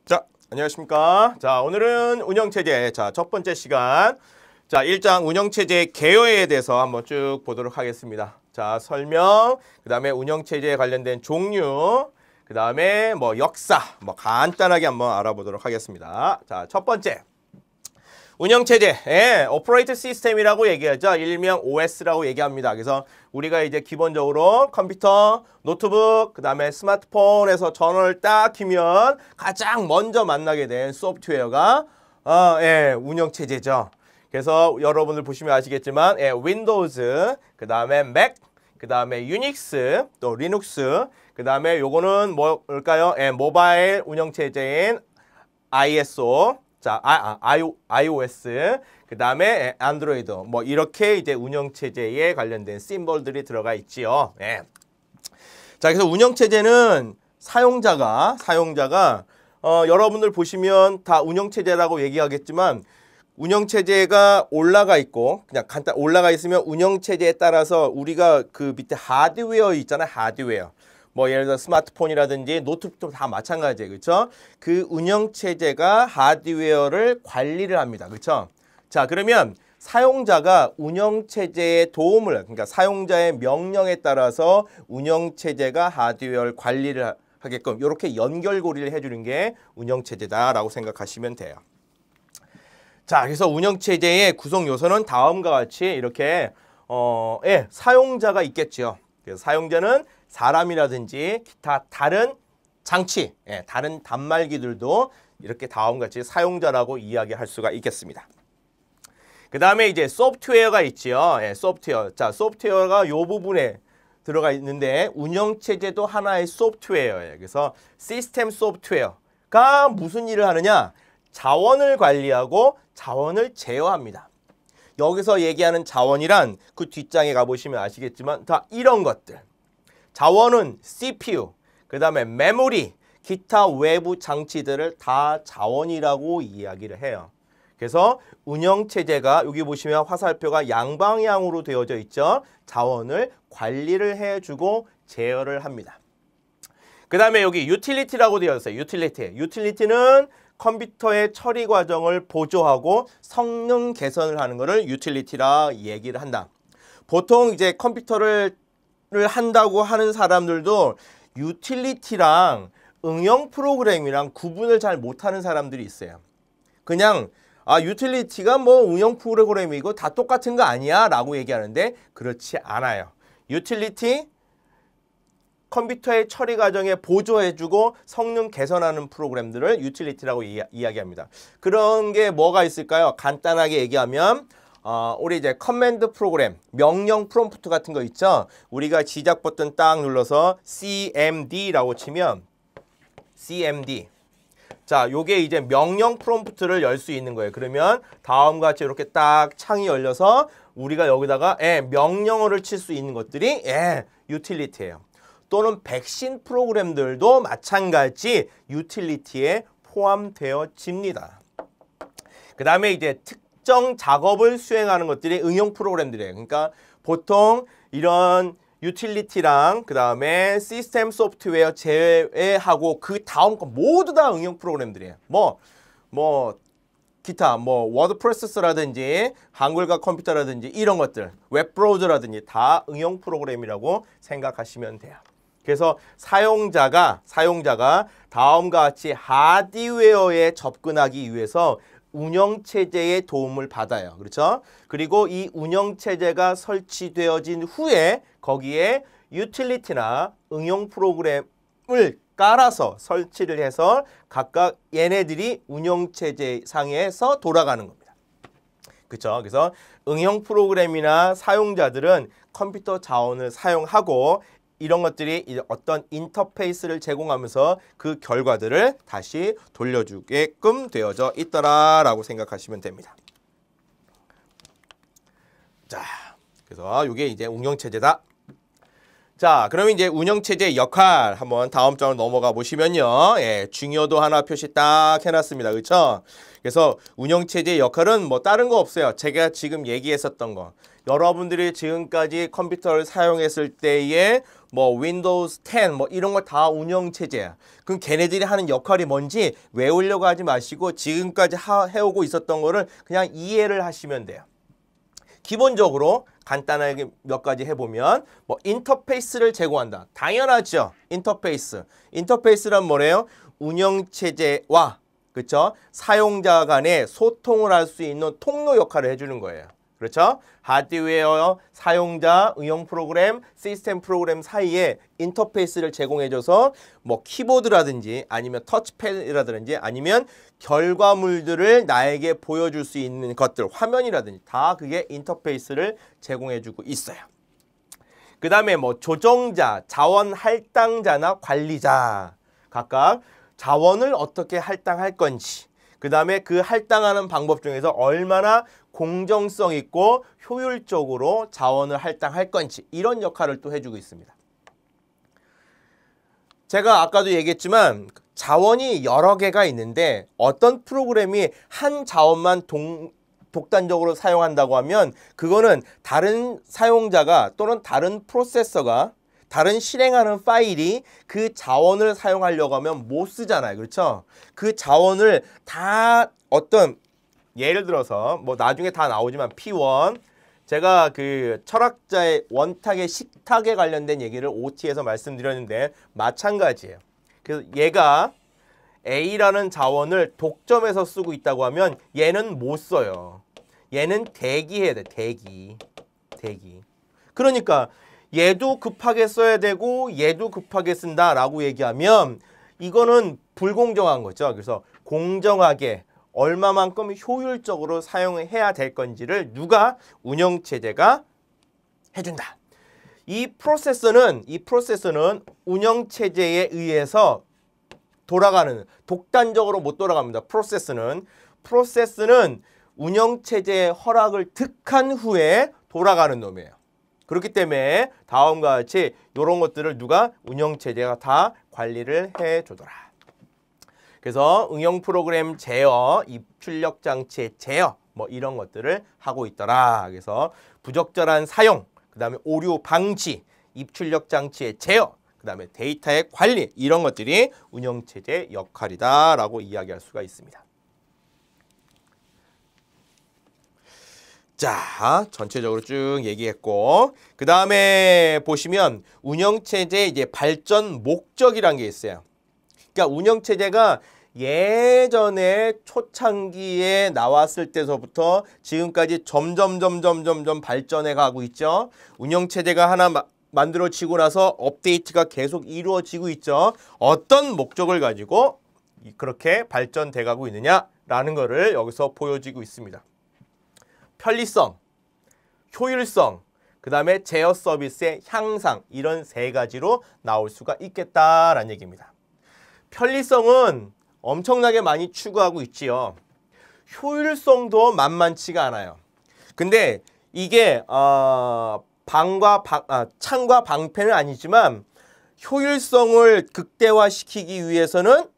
자, 안녕하십니까. 자, 오늘은 운영체제, 첫 번째 시간. 자, 1장 운영체제 개요에 대해서 한번 쭉 보도록 하겠습니다. 자, 설명, 그 다음에 운영체제에 관련된 종류, 그 다음에 역사, 간단하게 한번 알아보도록 하겠습니다. 자, 첫 번째. 운영체제, 오퍼레이트 시스템이라고 얘기하죠. 일명 OS라고 얘기합니다. 그래서 우리가 이제 기본적으로 컴퓨터, 노트북, 그 다음에 스마트폰에서 전원을 딱 켜면 가장 먼저 만나게 된 소프트웨어가 운영체제죠. 그래서 여러분들 보시면 아시겠지만 윈도우즈, 그 다음에 맥, 그 다음에 유닉스, 또 리눅스, 그 다음에 요거는 뭘까요? 모바일 운영체제인 ISO, 자, iOS, 그 다음에 안드로이드, 이렇게 이제 운영체제에 관련된 심볼들이 들어가 있지요. 자, 그래서 운영체제는 사용자가 여러분들 보시면 다 운영체제라고 얘기하겠지만 운영체제가 올라가 있고 그냥 간단 올라가 있으면 운영체제에 따라서 우리가 그 밑에 하드웨어 있잖아요. 하드웨어. 예를 들어 스마트폰이라든지 노트북도 다 마찬가지예요. 그렇죠? 그 운영체제가 하드웨어를 관리를 합니다. 그렇죠? 자, 그러면 사용자가 운영체제의 도움을, 그러니까 사용자의 명령에 따라서 운영체제가 하드웨어를 관리를 하게끔 이렇게 연결고리를 해주는 게 운영체제다라고 생각하시면 돼요. 자, 그래서 운영체제의 구성 요소는 다음과 같이 이렇게 사용자가 있겠죠. 그래서 사용자는 사람이라든지 기타 다른 장치, 다른 단말기들도 이렇게 다음과 같이 사용자라고 이야기할 수가 있겠습니다. 그 다음에 이제 소프트웨어가 있지요. 소프트웨어. 자, 소프트웨어가 이 부분에 들어가 있는데 운영체제도 하나의 소프트웨어예요. 그래서 시스템 소프트웨어가 무슨 일을 하느냐? 자원을 관리하고 자원을 제어합니다. 여기서 얘기하는 자원이란 그 뒷장에 가보시면 아시겠지만 다 이런 것들. 자원은 CPU, 그 다음에 메모리, 기타 외부 장치들을 다 자원이라고 이야기를 해요. 그래서 운영체제가 여기 보시면 화살표가 양방향으로 되어져 있죠. 자원을 관리를 해주고 제어를 합니다. 그 다음에 여기 유틸리티라고 되어 있어요. 유틸리티는 컴퓨터의 처리 과정을 보조하고 성능 개선을 하는 것을 유틸리티라 얘기를 한다. 보통 이제 컴퓨터를 한다고 하는 사람들도 유틸리티랑 응용 프로그램이랑 구분을 잘 못하는 사람들이 있어요. 그냥 유틸리티가 응용 프로그램이고 다 똑같은 거 아니야? 라고 얘기하는데 그렇지 않아요. 유틸리티, 컴퓨터의 처리 과정에 보조해주고 성능 개선하는 프로그램들을 유틸리티라고 이야기합니다. 그런 게 뭐가 있을까요? 간단하게 얘기하면 우리 이제 커맨드 프로그램, 명령 프롬프트 같은 거 있죠? 우리가 시작 버튼 딱 눌러서 CMD라고 치면 CMD. 자, 요게 이제 명령 프롬프트를 열 수 있는 거예요. 그러면 다음과 같이 이렇게 딱 창이 열려서 우리가 여기다가 명령어를 칠 수 있는 것들이 유틸리티예요. 또는 백신 프로그램들도 마찬가지 유틸리티에 포함되어집니다. 그 다음에 이제 특정 작업을 수행하는 것들이 응용 프로그램들이에요. 그러니까 보통 이런 유틸리티랑 그 다음에 시스템 소프트웨어 제외하고 그 다음 거 모두 다 응용 프로그램들이에요. 기타 워드 프로세서라든지 한글과 컴퓨터라든지 이런 것들, 웹 브라우저라든지 다 응용 프로그램이라고 생각하시면 돼요. 그래서 사용자가 다음과 같이 하드웨어에 접근하기 위해서 운영체제의 도움을 받아요. 그렇죠? 그리고 이 운영체제가 설치되어진 후에 거기에 유틸리티나 응용 프로그램을 깔아서 설치를 해서 각각 얘네들이 운영체제 상에서 돌아가는 겁니다. 그렇죠? 그래서 응용 프로그램이나 사용자들은 컴퓨터 자원을 사용하고 이런 것들이 어떤 인터페이스를 제공하면서 그 결과들을 다시 돌려주게끔 되어져 있더라라고 생각하시면 됩니다. 자, 그래서 이게 이제 운영체제다. 자, 그러면 이제 운영체제의 역할 한번 다음 장으로 넘어가 보시면요. 예, 중요도 하나 표시 딱 해놨습니다. 그렇죠? 그래서 운영체제의 역할은 뭐 다른 거 없어요. 제가 지금 얘기했었던 거. 여러분들이 지금까지 컴퓨터를 사용했을 때에 뭐 윈도우스 10 뭐 이런 거 다 운영체제야. 그럼 걔네들이 하는 역할이 뭔지 외우려고 하지 마시고 지금까지 해오고 있었던 거를 그냥 이해를 하시면 돼요. 기본적으로 간단하게 몇 가지 해보면 뭐 인터페이스를 제공한다. 당연하죠. 인터페이스. 인터페이스란 뭐래요? 운영체제와 그렇죠? 사용자 간의 소통을 할 수 있는 통로 역할을 해주는 거예요. 그렇죠? 하드웨어, 사용자, 응용 프로그램, 시스템 프로그램 사이에 인터페이스를 제공해줘서 뭐 키보드라든지 아니면 터치패드라든지 아니면 결과물들을 나에게 보여줄 수 있는 것들, 화면이라든지 다 그게 인터페이스를 제공해주고 있어요. 그 다음에 뭐 조정자, 자원 할당자나 관리자 각각 자원을 어떻게 할당할 건지 그 다음에 그 할당하는 방법 중에서 얼마나 공정성 있고 효율적으로 자원을 할당할 건지 이런 역할을 또 해주고 있습니다. 제가 아까도 얘기했지만 자원이 여러 개가 있는데 어떤 프로그램이 한 자원만 독단적으로 사용한다고 하면 그거는 다른 사용자가 또는 다른 프로세서가 다른 실행하는 파일이 그 자원을 사용하려고 하면 못 쓰잖아요. 그렇죠? 그 자원을 다 어떤 예를 들어서 뭐 나중에 다 나오지만 P1 제가 그 철학자의 원탁의 식탁에 관련된 얘기를 OT에서 말씀드렸는데 마찬가지예요. 그래서 얘가 A라는 자원을 독점해서 쓰고 있다고 하면 얘는 못 써요. 얘는 대기해야 돼. 대기. 그러니까 얘도 급하게 써야 되고 얘도 급하게 쓴다라고 얘기하면 이거는 불공정한 거죠. 그래서 공정하게 얼마만큼 효율적으로 사용해야 될 건지를 누가 운영체제가 해준다. 이 프로세서는 운영체제에 의해서 돌아가는 독단적으로 못 돌아갑니다. 프로세스는 운영체제의 허락을 득한 후에 돌아가는 놈이에요. 그렇기 때문에 다음과 같이 이런 것들을 누가 운영체제가 다 관리를 해주더라. 그래서 응용 프로그램 제어, 입출력 장치의 제어 뭐 이런 것들을 하고 있더라. 그래서 부적절한 사용, 그 다음에 오류 방지, 입출력 장치의 제어, 그 다음에 데이터의 관리 이런 것들이 운영체제의 역할이다라고 이야기할 수가 있습니다. 자, 전체적으로 쭉 얘기했고 그 다음에 보시면 운영체제의 이제 발전 목적이란 게 있어요. 그러니까 운영체제가 예전에 초창기에 나왔을 때서부터 지금까지 점점 발전해 가고 있죠. 운영체제가 하나 만들어지고 나서 업데이트가 계속 이루어지고 있죠. 어떤 목적을 가지고 그렇게 발전돼 가고 있느냐라는 거를 여기서 보여지고 있습니다. 편리성, 효율성, 그 다음에 제어 서비스의 향상 이런 세 가지로 나올 수가 있겠다라는 얘기입니다. 편리성은 엄청나게 많이 추구하고 있지요. 효율성도 만만치가 않아요. 근데 이게 창과 방패는 아니지만 효율성을 극대화시키기 위해서는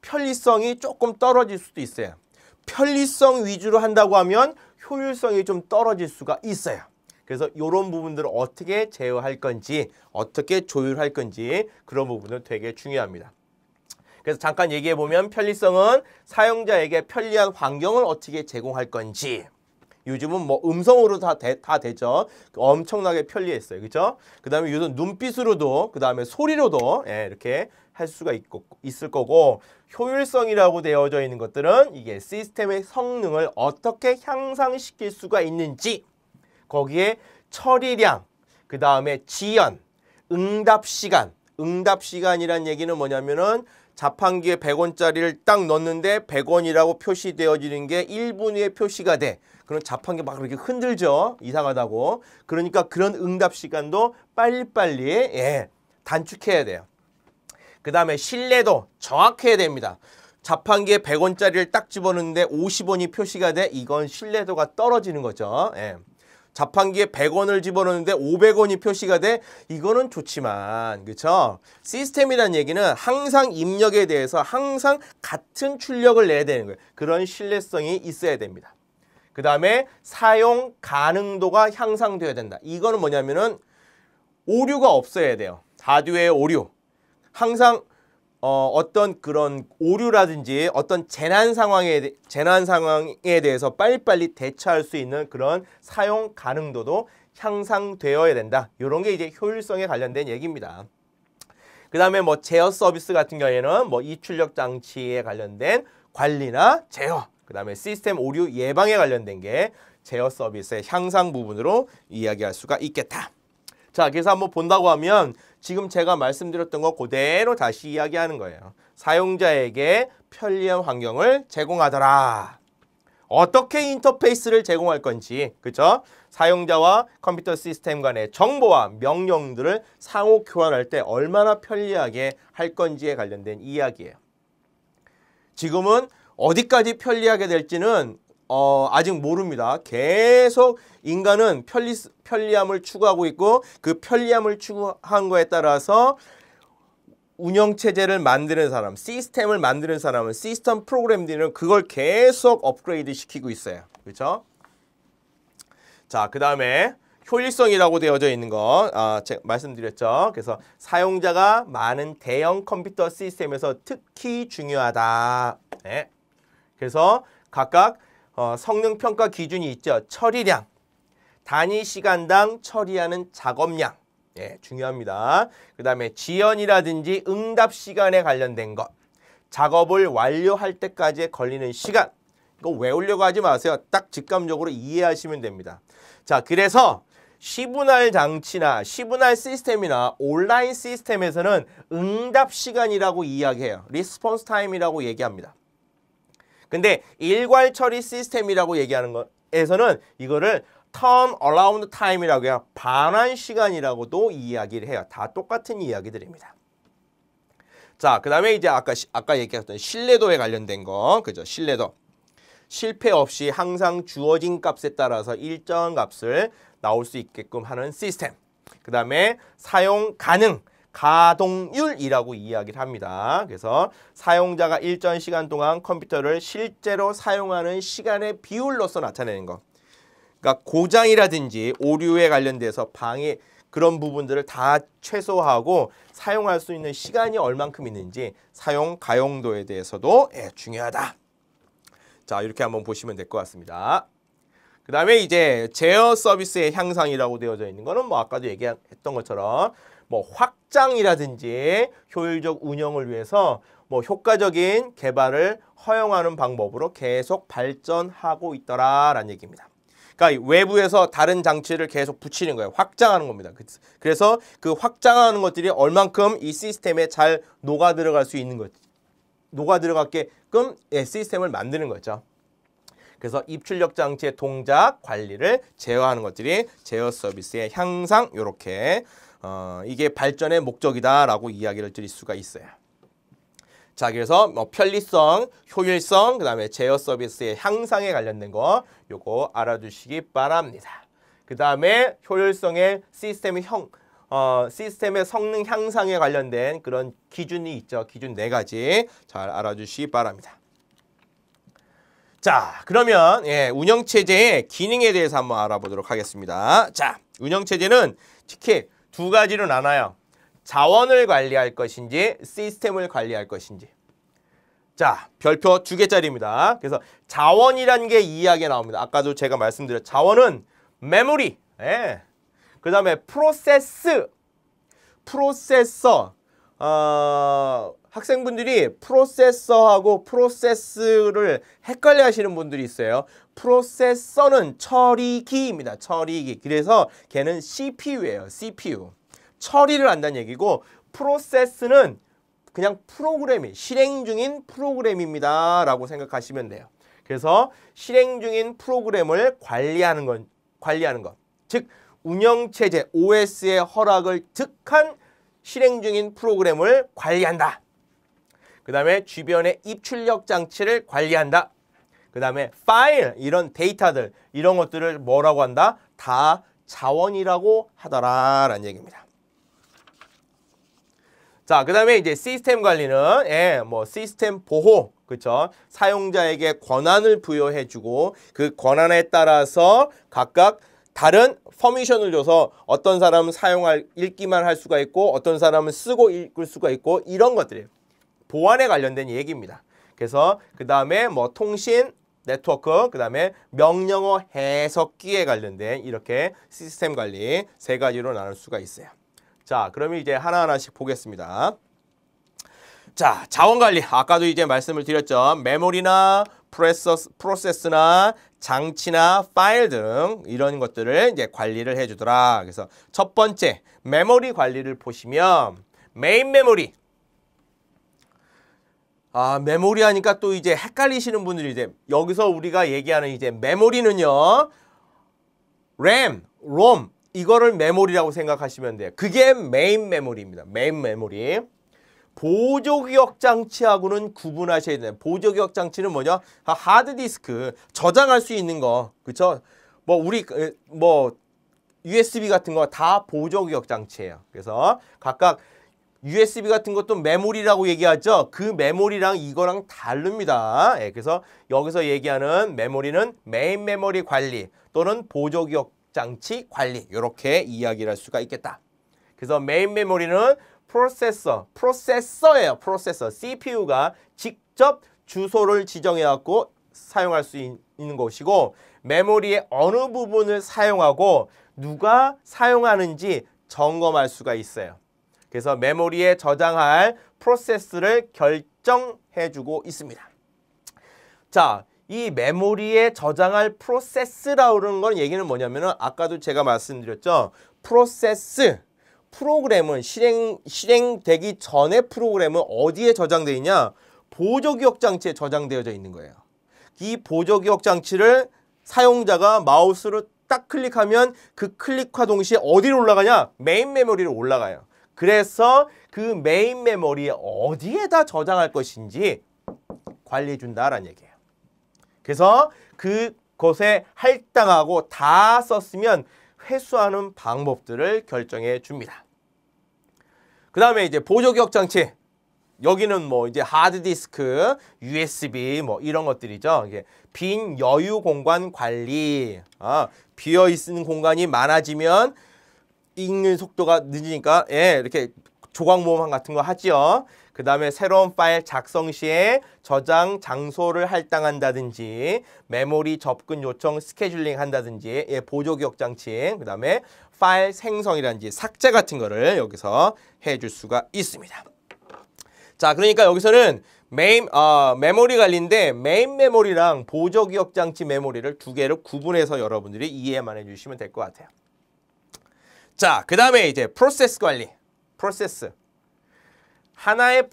편리성이 조금 떨어질 수도 있어요. 편리성 위주로 한다고 하면 효율성이 좀 떨어질 수가 있어요. 그래서 이런 부분들을 어떻게 제어할 건지 어떻게 조율할 건지 그런 부분은 되게 중요합니다. 그래서 잠깐 얘기해 보면 편리성은 사용자에게 편리한 환경을 어떻게 제공할 건지 요즘은 뭐 음성으로 다 되죠. 엄청나게 편리했어요. 그렇죠? 그 다음에 요즘 눈빛으로도 그 다음에 소리로도 이렇게 할 수가 있을 거고 효율성이라고 되어져 있는 것들은 이게 시스템의 성능을 어떻게 향상시킬 수가 있는지 거기에 처리량, 그 다음에 지연, 응답 시간이란 얘기는 뭐냐면은 자판기에 100원짜리를 딱 넣었는데 100원이라고 표시되어지는 게 1분 후에 표시가 돼. 그럼 자판기 막 이렇게 흔들죠. 이상하다고. 그러니까 그런 응답 시간도 빨리빨리 단축해야 돼요. 그 다음에 신뢰도 정확해야 됩니다. 자판기에 100원짜리를 딱 집어넣는데 50원이 표시가 돼. 이건 신뢰도가 떨어지는 거죠. 자판기에 100원을 집어넣는데 500원이 표시가 돼? 이거는 좋지만, 그쵸? 시스템이란 얘기는 항상 입력에 대해서 항상 같은 출력을 내야 되는 거예요. 그런 신뢰성이 있어야 됩니다. 그 다음에 사용 가능도가 향상되어야 된다. 이거는 뭐냐면은 오류가 없어야 돼요. 하드웨어 오류. 항상 어떤 그런 오류라든지 어떤 재난 상황에 대해서 빨리빨리 대처할 수 있는 그런 사용 가능도도 향상되어야 된다. 이런 게 이제 효율성에 관련된 얘기입니다. 그 다음에 뭐 제어 서비스 같은 경우에는 뭐 입출력 장치에 관련된 관리나 제어, 그 다음에 시스템 오류 예방에 관련된 게 제어 서비스의 향상 부분으로 이야기할 수가 있겠다. 자, 그래서 한번 본다고 하면 지금 제가 말씀드렸던 거 그대로 다시 이야기하는 거예요. 사용자에게 편리한 환경을 제공하더라. 어떻게 인터페이스를 제공할 건지, 그렇죠? 사용자와 컴퓨터 시스템 간의 정보와 명령들을 상호 교환할 때 얼마나 편리하게 할 건지에 관련된 이야기예요. 지금은 어디까지 편리하게 될지는 아직 모릅니다. 계속 인간은 편리함을 추구하고 있고 그 편리함을 추구한 거에 따라서 운영체제를 만드는 사람, 시스템을 만드는 사람은 시스템 프로그램들은 그걸 계속 업그레이드 시키고 있어요. 그렇죠? 자, 그 다음에 효율성이라고 되어져 있는 거 제가 말씀드렸죠. 그래서 사용자가 많은 대형 컴퓨터 시스템에서 특히 중요하다. 네. 그래서 각각 성능 평가 기준이 있죠. 처리량, 단위 시간당 처리하는 작업량. 예, 중요합니다. 그 다음에 지연이라든지 응답 시간에 관련된 것, 작업을 완료할 때까지 걸리는 시간. 이거 외우려고 하지 마세요. 딱 직감적으로 이해하시면 됩니다. 자, 그래서 시분할 장치나 시분할 시스템이나 온라인 시스템에서는 응답 시간이라고 이야기해요. 리스폰스 타임이라고 얘기합니다. 근데 일괄 처리 시스템이라고 얘기하는 것에서는 이거를 turn around time이라고 해요. 반환 시간이라고도 이야기를 해요. 다 똑같은 이야기들입니다. 자, 그 다음에 이제 아까 얘기했던 신뢰도에 관련된 거, 그죠? 신뢰도. 실패 없이 항상 주어진 값에 따라서 일정한 값을 나올 수 있게끔 하는 시스템. 그 다음에 사용 가능, 가동률이라고 이야기를 합니다. 그래서 사용자가 일정 시간 동안 컴퓨터를 실제로 사용하는 시간의 비율로서 나타내는 거. 그러니까 고장이라든지 오류에 관련돼서 방해 그런 부분들을 다 최소화하고 사용할 수 있는 시간이 얼만큼 있는지 사용 가용도에 대해서도 중요하다. 자, 이렇게 한번 보시면 될 것 같습니다. 그 다음에 이제 제어 서비스의 향상이라고 되어져 있는 거는 뭐 아까도 얘기했던 것처럼 뭐 확장이라든지 효율적 운영을 위해서 뭐 효과적인 개발을 허용하는 방법으로 계속 발전하고 있더라라는 얘기입니다. 그러니까 외부에서 다른 장치를 계속 붙이는 거예요. 확장하는 겁니다. 그래서 그 확장하는 것들이 얼만큼 이 시스템에 잘 녹아 들어갈 수 있는 것, 녹아 들어가게끔 시스템을 만드는 거죠. 그래서 입출력 장치의 동작 관리를 제어하는 것들이 제어 서비스의 향상, 이렇게 이게 발전의 목적이다라고 이야기를 드릴 수가 있어요. 자, 그래서 뭐 편리성, 효율성, 그 다음에 제어 서비스의 향상에 관련된 거 요거 알아두시기 바랍니다. 그 다음에 효율성의 시스템의 성능 향상에 관련된 그런 기준이 있죠. 기준 4가지 잘 알아주시기 바랍니다. 자, 그러면 운영체제의 기능에 대해서 한번 알아보도록 하겠습니다. 자, 운영체제는 특히 2가지로 나눠요. 자원을 관리할 것인지 시스템을 관리할 것인지. 자, 별표 2개짜리입니다. 그래서 자원이라는 게 이야기가 나옵니다. 아까도 제가 말씀드렸죠. 자원은 메모리, 그 다음에 프로세서. 학생분들이 프로세서하고 프로세스를 헷갈려 하시는 분들이 있어요. 프로세서는 처리기입니다. 처리기. 그래서 걔는 CPU예요. CPU. 처리를 한다는 얘기고 프로세스는 그냥 프로그램이 실행 중인 프로그램입니다. 라고 생각하시면 돼요. 그래서 실행 중인 프로그램을 관리하는 것. 즉 운영체제 OS의 허락을 득한 실행 중인 프로그램을 관리한다. 그 다음에 주변의 입출력 장치를 관리한다. 그 다음에 파일, 이런 데이터들, 이런 것들을 뭐라고 한다? 다 자원이라고 하더라라는 얘기입니다. 자, 그 다음에 이제 시스템 관리는 뭐 시스템 보호, 그렇죠? 사용자에게 권한을 부여해주고 그 권한에 따라서 각각 다른 퍼미션을 줘서 어떤 사람은 읽기만 할 수가 있고 어떤 사람은 쓰고 읽을 수가 있고 이런 것들이에요. 보안에 관련된 얘기입니다. 그래서 그 다음에 뭐 통신, 네트워크, 그 다음에 명령어 해석기에 관련된 이렇게 시스템 관리 세 가지로 나눌 수가 있어요. 자, 그러면 이제 하나하나씩 보겠습니다. 자, 자원 관리. 아까도 이제 말씀을 드렸죠. 메모리나 프로세스나 장치나 파일 등 이런 것들을 이제 관리를 해주더라. 그래서 첫 번째 메모리 관리를 보시면 메인 메모리. 메모리 하니까 또 이제 헷갈리시는 분들이 이제 여기서 우리가 얘기하는 이제 메모리는요. 램, 롬 이거를 메모리라고 생각하시면 돼요. 그게 메인 메모리입니다. 메인 메모리. 보조기억 장치하고는 구분하셔야 돼요. 보조기억 장치는 뭐죠? 하드디스크, 저장할 수 있는 거. 그쵸? 뭐 USB 같은 거 다 보조기억 장치예요. 그래서 각각 USB 같은 것도 메모리라고 얘기하죠. 그 메모리랑 이거랑 다릅니다. 그래서 여기서 얘기하는 메모리는 메인 메모리 관리 또는 보조기억 장치 관리 이렇게 이야기를 할 수가 있겠다. 그래서 메인 메모리는 프로세서예요. 프로세서. CPU가 직접 주소를 지정해 갖고 사용할 수 있는 것이고 메모리의 어느 부분을 사용하고 누가 사용하는지 점검할 수가 있어요. 그래서 메모리에 저장할 프로세스를 결정해주고 있습니다. 자, 이 메모리에 저장할 프로세스라고 그러는 건 얘기는 뭐냐면은 아까도 제가 말씀드렸죠. 프로그램은 실행되기 전에 프로그램은 어디에 저장되어 있냐? 보조기억 장치에 저장되어져 있는 거예요. 이 보조기억 장치를 사용자가 마우스로 딱 클릭하면 그 클릭과 동시에 어디로 올라가냐? 메인 메모리로 올라가요. 그래서 그 메인 메모리에 어디에다 저장할 것인지 관리해 준다라는 얘기예요. 그래서 그것에 할당하고 다 썼으면 회수하는 방법들을 결정해 줍니다. 그 다음에 이제 보조기억 장치. 여기는 뭐 이제 하드디스크, USB 뭐 이런 것들이죠. 이게 빈 여유 공간 관리. 비어 있는 공간이 많아지면 읽는 속도가 늦으니까 이렇게 조각 모음 같은 거 하죠. 그 다음에 새로운 파일 작성 시에 저장 장소를 할당한다든지 메모리 접근 요청 스케줄링 한다든지 보조기억 장치 그 다음에 파일 생성이라든지 삭제 같은 거를 여기서 해줄 수가 있습니다. 자, 그러니까 여기서는 메모리 관리인데 메인 메모리랑 보조기억 장치 메모리를 두 개를 구분해서 여러분들이 이해만 해주시면 될 것 같아요. 자, 그 다음에 이제 프로세스 관리. 프로세스. 하나의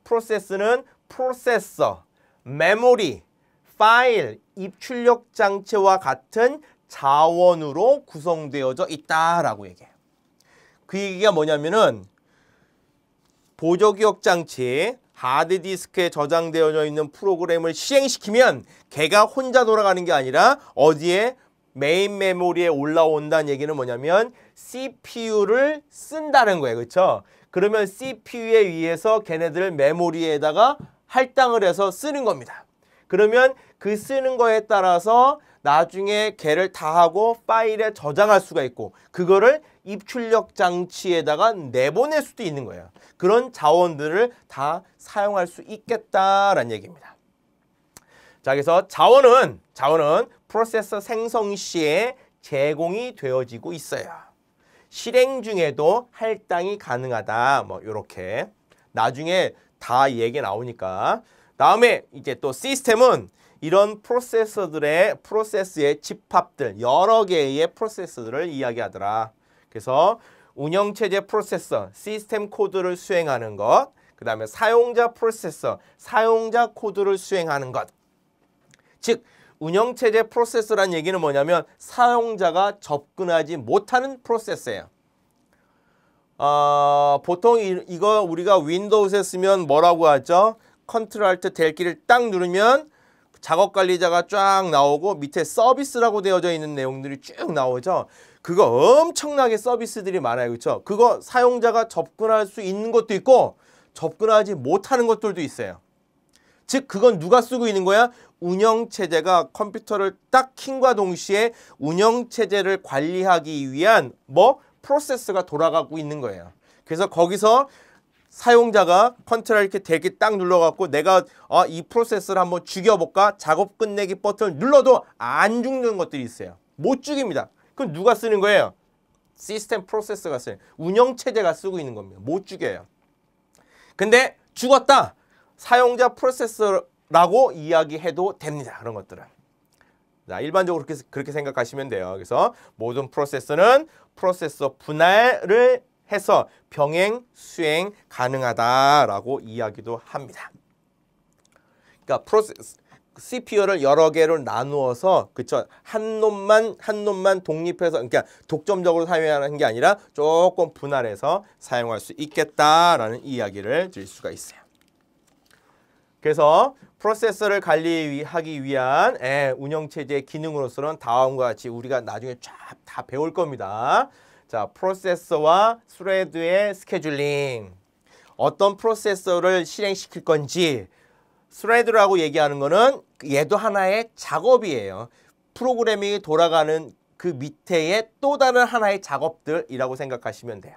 프로세스는 프로세서, 메모리, 파일, 입출력 장치와 같은 자원으로 구성되어져 있다라고 얘기해요. 그 얘기가 뭐냐면은 보조기억 장치, 하드디스크에 저장되어져 있는 프로그램을 실행시키면 걔가 혼자 돌아가는 게 아니라 어디에 메인 메모리에 올라온다는 얘기는 뭐냐면 CPU를 쓴다는 거예요. 그렇죠? 그러면 CPU에 의해서 걔네들 메모리에다가 할당을 해서 쓰는 겁니다. 그러면 그 쓰는 거에 따라서 나중에 걔를 다 하고 파일에 저장할 수가 있고 그거를 입출력 장치에다가 내보낼 수도 있는 거예요. 그런 자원들을 다 사용할 수 있겠다라는 얘기입니다. 자, 그래서 자원은 프로세서 생성 시에 제공이 되어지고 있어요. 실행 중에도 할당이 가능하다. 뭐 이렇게 나중에 다 얘기 나오니까. 다음에 이제 또 시스템은 이런 프로세스의 집합들 여러 개의 프로세스들을 이야기하더라. 그래서 운영체제 프로세서, 시스템 코드를 수행하는 것, 그 다음에 사용자 프로세서, 사용자 코드를 수행하는 것. 즉 운영체제 프로세서란 얘기는 뭐냐면 사용자가 접근하지 못하는 프로세서예요. 보통 이거 우리가 윈도우에 쓰면 뭐라고 하죠? 컨트롤 알트 델 키를 딱 누르면 작업 관리자가 쫙 나오고 밑에 서비스라고 되어져 있는 내용들이 쭉 나오죠. 그거 엄청나게 서비스들이 많아요. 그렇죠? 그거 사용자가 접근할 수 있는 것도 있고 접근하지 못하는 것들도 있어요. 즉 그건 누가 쓰고 있는 거야? 운영체제가 컴퓨터를 딱 킨과 동시에 운영체제를 관리하기 위한 프로세스가 돌아가고 있는 거예요. 그래서 거기서 사용자가 컨트롤 이렇게 되게 딱 눌러갖고 내가 이 프로세스를 한번 죽여볼까? 작업 끝내기 버튼을 눌러도 안 죽는 것들이 있어요. 못 죽입니다. 그럼 누가 쓰는 거예요? 시스템 프로세서가 써요. 운영체제가 쓰고 있는 겁니다. 못 죽여요. 근데 죽었다. 사용자 프로세서라고 이야기해도 됩니다. 그런 것들은. 자, 일반적으로 그렇게 생각하시면 돼요. 그래서 모든 프로세서는 프로세서 분할을 해서 병행, 수행 가능하다라고 이야기도 합니다. 그러니까 CPU를 여러 개로 나누어서 그쵸 한 놈만 독립해서 그러니까 독점적으로 사용하는 게 아니라 조금 분할해서 사용할 수 있겠다라는 이야기를 드릴 수가 있어요. 그래서 프로세서를 관리하기 위한 운영체제의 기능으로서는 다음과 같이 우리가 나중에 쫙 다 배울 겁니다. 자, 프로세서와 스레드의 스케줄링. 어떤 프로세서를 실행시킬 건지 스레드라고 얘기하는 거는 얘도 하나의 작업이에요. 프로그래밍이 돌아가는 그 밑에의 또 다른 하나의 작업들이라고 생각하시면 돼요.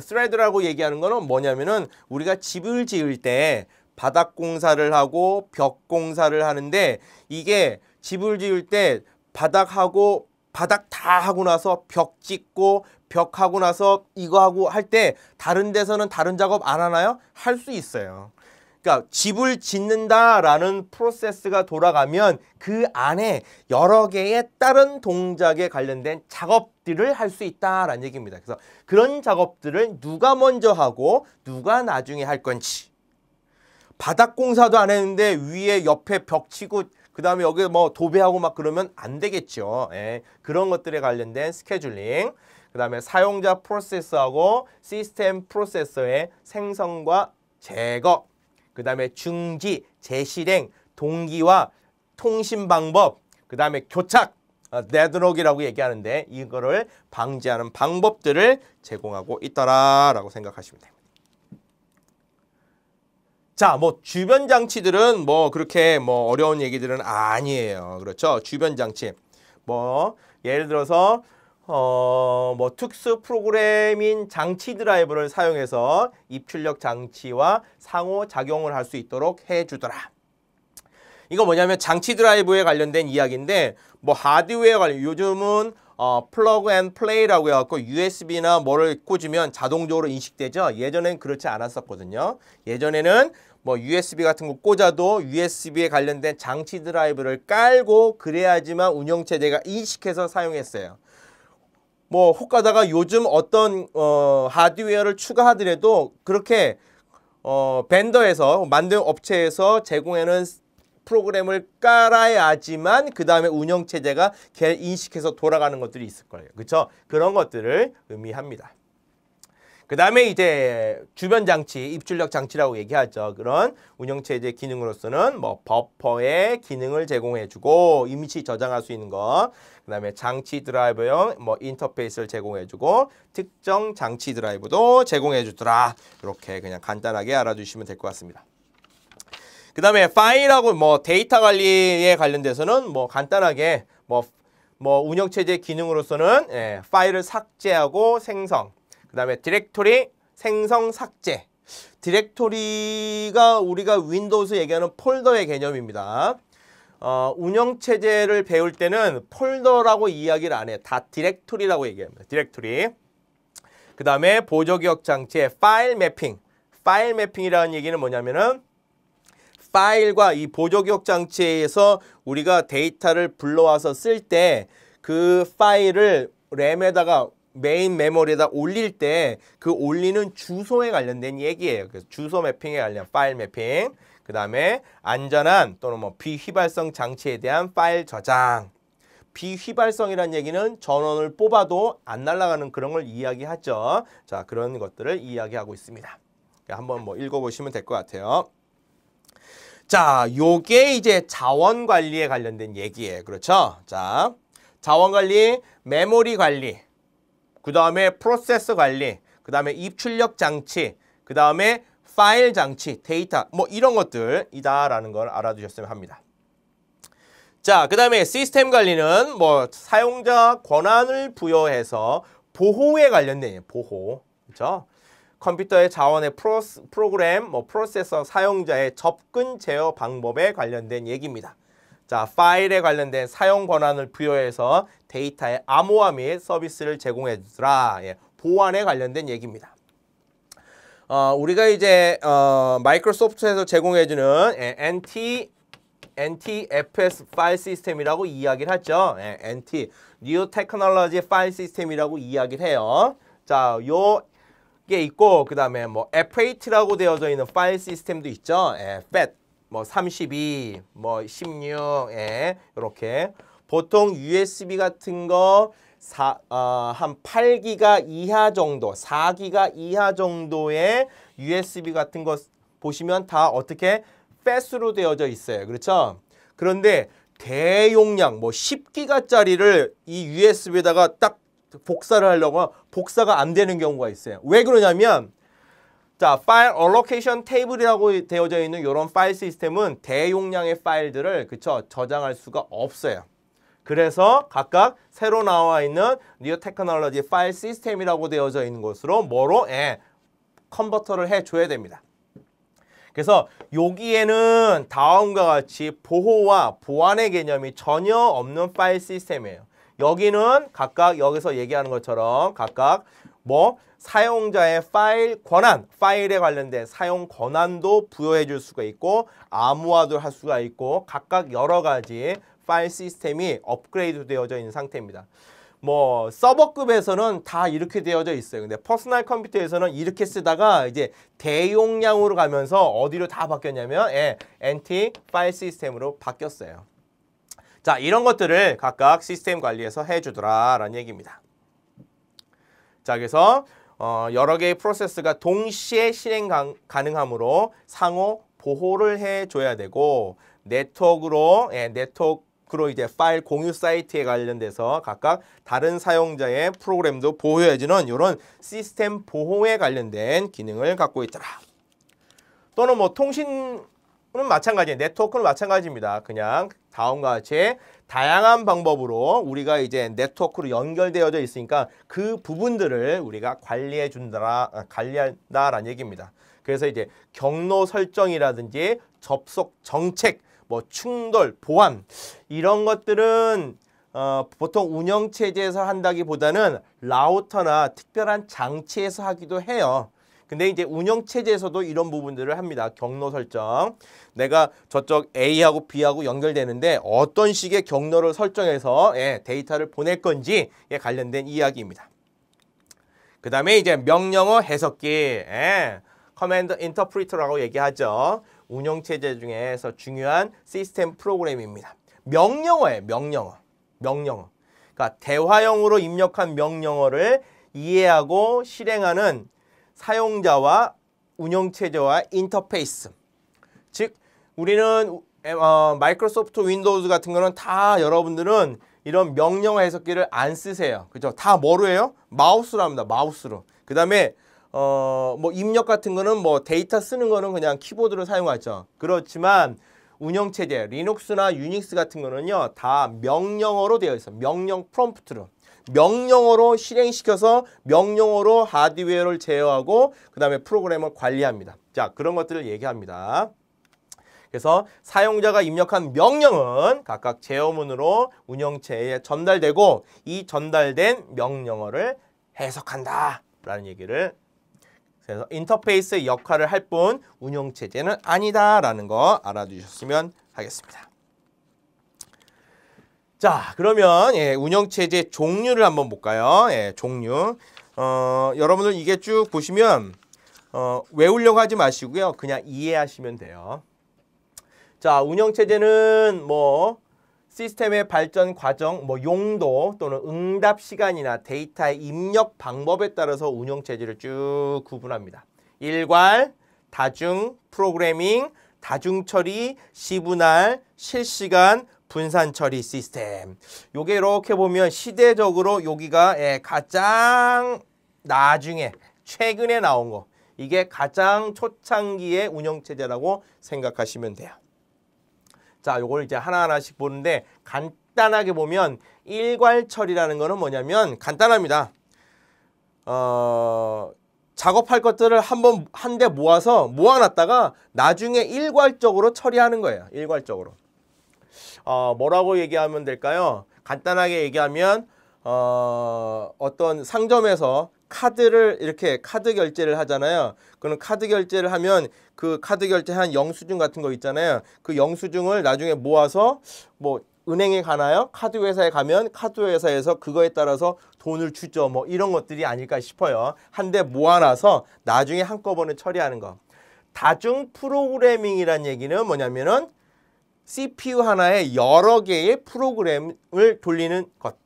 스레드라고 얘기하는 거는 뭐냐면은 우리가 집을 지을 때 바닥 공사를 하고 벽 공사를 하는데 이게 집을 지을 때 바닥 다 하고 나서 벽 짓고 벽 하고 나서 이거 하고 할 때 다른 데서는 다른 작업 안 하나요? 할 수 있어요. 그러니까 집을 짓는다라는 프로세스가 돌아가면 그 안에 여러 개의 다른 동작에 관련된 작업들을 할 수 있다라는 얘기입니다. 그래서 그런 작업들을 누가 먼저 하고 누가 나중에 할 건지. 바닥 공사도 안 했는데 위에 옆에 벽 치고 그 다음에 여기 도배하고 막 그러면 안 되겠죠. 그런 것들에 관련된 스케줄링. 그 다음에 사용자 프로세서하고 시스템 프로세서의 생성과 제거. 그 다음에 중지, 재실행, 동기화, 통신 방법. 그 다음에 교착, 데드록이라고 얘기하는데 이거를 방지하는 방법들을 제공하고 있더라라고 생각하시면 됩니다. 자, 주변 장치들은 그렇게 어려운 얘기들은 아니에요. 그렇죠? 주변 장치. 예를 들어서 특수 프로그래밍 장치 드라이브를 사용해서 입출력 장치와 상호작용을 할 수 있도록 해주더라. 이거 뭐냐면 장치 드라이브에 관련된 이야기인데 하드웨어 관련 요즘은 플러그 앤 플레이라고 해갖고 USB나 뭐를 꽂으면 자동적으로 인식되죠. 예전엔 그렇지 않았었거든요. 예전에는 USB 같은 거 꽂아도 USB에 관련된 장치 드라이브를 깔고 그래야지만 운영체제가 인식해서 사용했어요. 혹 가다가 요즘 어떤 하드웨어를 추가하더라도 그렇게 벤더에서 만든 업체에서 제공하는 프로그램을 깔아야지만 그 다음에 운영체제가 걔를 인식해서 돌아가는 것들이 있을 거예요. 그렇죠? 그런 것들을 의미합니다. 그 다음에 이제 주변 장치, 입출력 장치라고 얘기하죠. 그런 운영체제 기능으로서는 버퍼의 기능을 제공해주고 임시 저장할 수 있는 거, 그 다음에 장치 드라이버용 인터페이스를 제공해주고 특정 장치 드라이브도 제공해주더라. 이렇게 그냥 간단하게 알아두시면 될 것 같습니다. 그 다음에 파일하고 데이터 관리에 관련돼서는 간단하게 운영체제 기능으로서는 파일을 삭제하고 생성. 그 다음에 디렉토리 생성 삭제. 디렉토리가 우리가 윈도우에서 얘기하는 폴더의 개념입니다. 운영체제를 배울 때는 폴더라고 이야기를 안 해. 다 디렉토리라고 얘기합니다. 디렉토리. 그 다음에 보조기억 장치의 파일 매핑. 파일 매핑이라는 얘기는 뭐냐면은 파일과 이 보조기억 장치에서 우리가 데이터를 불러와서 쓸 때 그 파일을 램에다가 메인 메모리에다 올릴 때 그 올리는 주소에 관련된 얘기예요. 그래서 주소 매핑에 관련 파일 매핑. 그 다음에 안전한 또는 비휘발성 장치에 대한 파일 저장. 비휘발성이라는 얘기는 전원을 뽑아도 안 날아가는 그런 걸 이야기하죠. 자, 그런 것들을 이야기하고 있습니다. 한번 읽어보시면 될 것 같아요. 자, 요게 이제 자원 관리에 관련된 얘기예요. 그렇죠? 자, 자원 관리, 메모리 관리, 그 다음에 프로세서 관리, 그 다음에 입출력 장치, 그 다음에 파일 장치, 데이터, 뭐 이런 것들이다라는 걸 알아두셨으면 합니다. 자, 그 다음에 시스템 관리는 뭐 사용자 권한을 부여해서 보호에 관련된 보호, 그렇죠? 컴퓨터의 자원의 프로그램, 뭐 프로세서 사용자의 접근 제어 방법에 관련된 얘기입니다. 자, 파일에 관련된 사용 권한을 부여해서 데이터의 암호화 및 서비스를 제공해 주라. 예, 보안에 관련된 얘기입니다. 우리가 이제 마이크로소프트에서 제공해주는 NTFS 파일 시스템이라고 이야기를 하죠. NT, New Technology File System이라고 이야기를 해요. 자, 요게 있고 그 다음에 뭐 F8라고 되어져 있는 파일 시스템도 있죠. FAT, 뭐 32, 뭐 16, 이렇게 보통 USB 같은 거 한 8기가 이하 정도, 4기가 이하 정도의 USB 같은 거 보시면 다 어떻게 FAT으로 되어져 있어요. 그렇죠? 그런데 대용량 뭐 10기가짜리를 이 USB에다가 딱 복사를 하려고 복사가 안 되는 경우가 있어요. 왜 그러냐면 자, 파일 알로케이션 테이블이라고 되어져 있는 이런 파일 시스템은 대용량의 파일들을 그쵸 저장할 수가 없어요. 그래서 각각 새로 나와 있는 New Technology 파일 시스템이라고 되어져 있는 것으로 뭐로 컨버터를 해줘야 됩니다. 그래서 여기에는 다음과 같이 보호와 보안의 개념이 전혀 없는 파일 시스템이에요. 여기는 각각 여기서 얘기하는 것처럼 각각 뭐 사용자의 파일 권한, 파일에 관련된 사용 권한도 부여해 줄 수가 있고 암호화도 할 수가 있고 각각 여러 가지 파일 시스템이 업그레이드 되어져 있는 상태입니다. 뭐 서버급에서는 다 이렇게 되어져 있어요. 근데 퍼스널 컴퓨터에서는 이렇게 쓰다가 이제 대용량으로 가면서 어디로 다 바뀌었냐면 NT 파일 시스템으로 바뀌었어요. 자, 이런 것들을 각각 시스템 관리에서 해주더라라는 얘기입니다. 자, 그래서 여러 개의 프로세스가 동시에 실행 가능하므로 상호 보호를 해줘야 되고 네트워크로 이제 파일 공유 사이트에 관련돼서 각각 다른 사용자의 프로그램도 보호해주는 이런 시스템 보호에 관련된 기능을 갖고 있더라. 또는 뭐 통신은 마찬가지예요. 네트워크는 마찬가지입니다. 그냥 다음과 같이 다양한 방법으로 우리가 이제 네트워크로 연결되어져 있으니까 그 부분들을 우리가 관리한다라는 얘기입니다. 그래서 이제 경로 설정이라든지 접속 정책, 뭐 충돌, 보안 이런 것들은 보통 운영체제에서 한다기보다는 라우터나 특별한 장치에서 하기도 해요. 근데 이제 운영체제에서도 이런 부분들을 합니다. 경로 설정. 내가 저쪽 A하고 B하고 연결되는데 어떤 식의 경로를 설정해서 데이터를 보낼 건지에 관련된 이야기입니다. 그 다음에 이제 명령어 해석기, 커맨드 인터프리터라고 얘기하죠. 운영체제 중에서 중요한 시스템 프로그램입니다. 명령어예요. 명령어. 그러니까 대화형으로 입력한 명령어를 이해하고 실행하는 사용자와 운영체제와 인터페이스. 즉 우리는 마이크로소프트 윈도우즈 같은 거는 다 여러분들은 이런 명령어 해석기를 안 쓰세요. 그죠? 다 뭐로 해요? 마우스로 합니다. 마우스로. 그 다음에 뭐 입력 같은 거는 뭐 데이터 쓰는 거는 그냥 키보드를 사용하죠. 그렇지만 운영체제, 리눅스나 유닉스 같은 거는요, 다 명령어로 되어 있어요. 명령 프롬프트로. 명령어로 실행시켜서 명령어로 하드웨어를 제어하고 그 다음에 프로그램을 관리합니다. 자, 그런 것들을 얘기합니다. 그래서 사용자가 입력한 명령은 각각 제어문으로 운영체에 전달되고 이 전달된 명령어를 해석한다 라는 얘기를, 그래서 인터페이스의 역할을 할 뿐 운영체제는 아니다 라는 거 알아두셨으면 하겠습니다. 자, 그러면 운영체제 종류를 한번 볼까요? 종류. 여러분들 이게 쭉 보시면 외우려고 하지 마시고요. 그냥 이해하시면 돼요. 자, 운영체제는 뭐 시스템의 발전 과정, 뭐 용도 또는 응답 시간이나 데이터의 입력 방법에 따라서 운영체제를 쭉 구분합니다. 일괄, 다중, 프로그래밍, 다중처리, 시분할, 실시간, 분산처리 시스템. 요게 이렇게 보면 시대적으로 여기가 가장 나중에 최근에 나온 거. 이게 가장 초창기의 운영체제라고 생각하시면 돼요. 자, 요걸 이제 하나하나씩 보는데 간단하게 보면 일괄처리라는 거는 뭐냐면 간단합니다. 작업할 것들을 한 대 모아놨다가 나중에 일괄적으로 처리하는 거예요. 일괄적으로. 뭐라고 얘기하면 될까요? 간단하게 얘기하면 어떤 상점에서 카드를 이렇게 카드 결제를 하잖아요. 그럼 카드 결제를 하면 그 카드 결제한 영수증 같은 거 있잖아요. 그 영수증을 나중에 모아서 뭐 은행에 가나요? 카드 회사에 가면 카드 회사에서 그거에 따라서 돈을 주죠. 뭐 이런 것들이 아닐까 싶어요. 한 대 모아놔서 나중에 한꺼번에 처리하는 거. 다중 프로그래밍이란 얘기는 뭐냐면은 CPU 하나에 여러 개의 프로그램을 돌리는 것.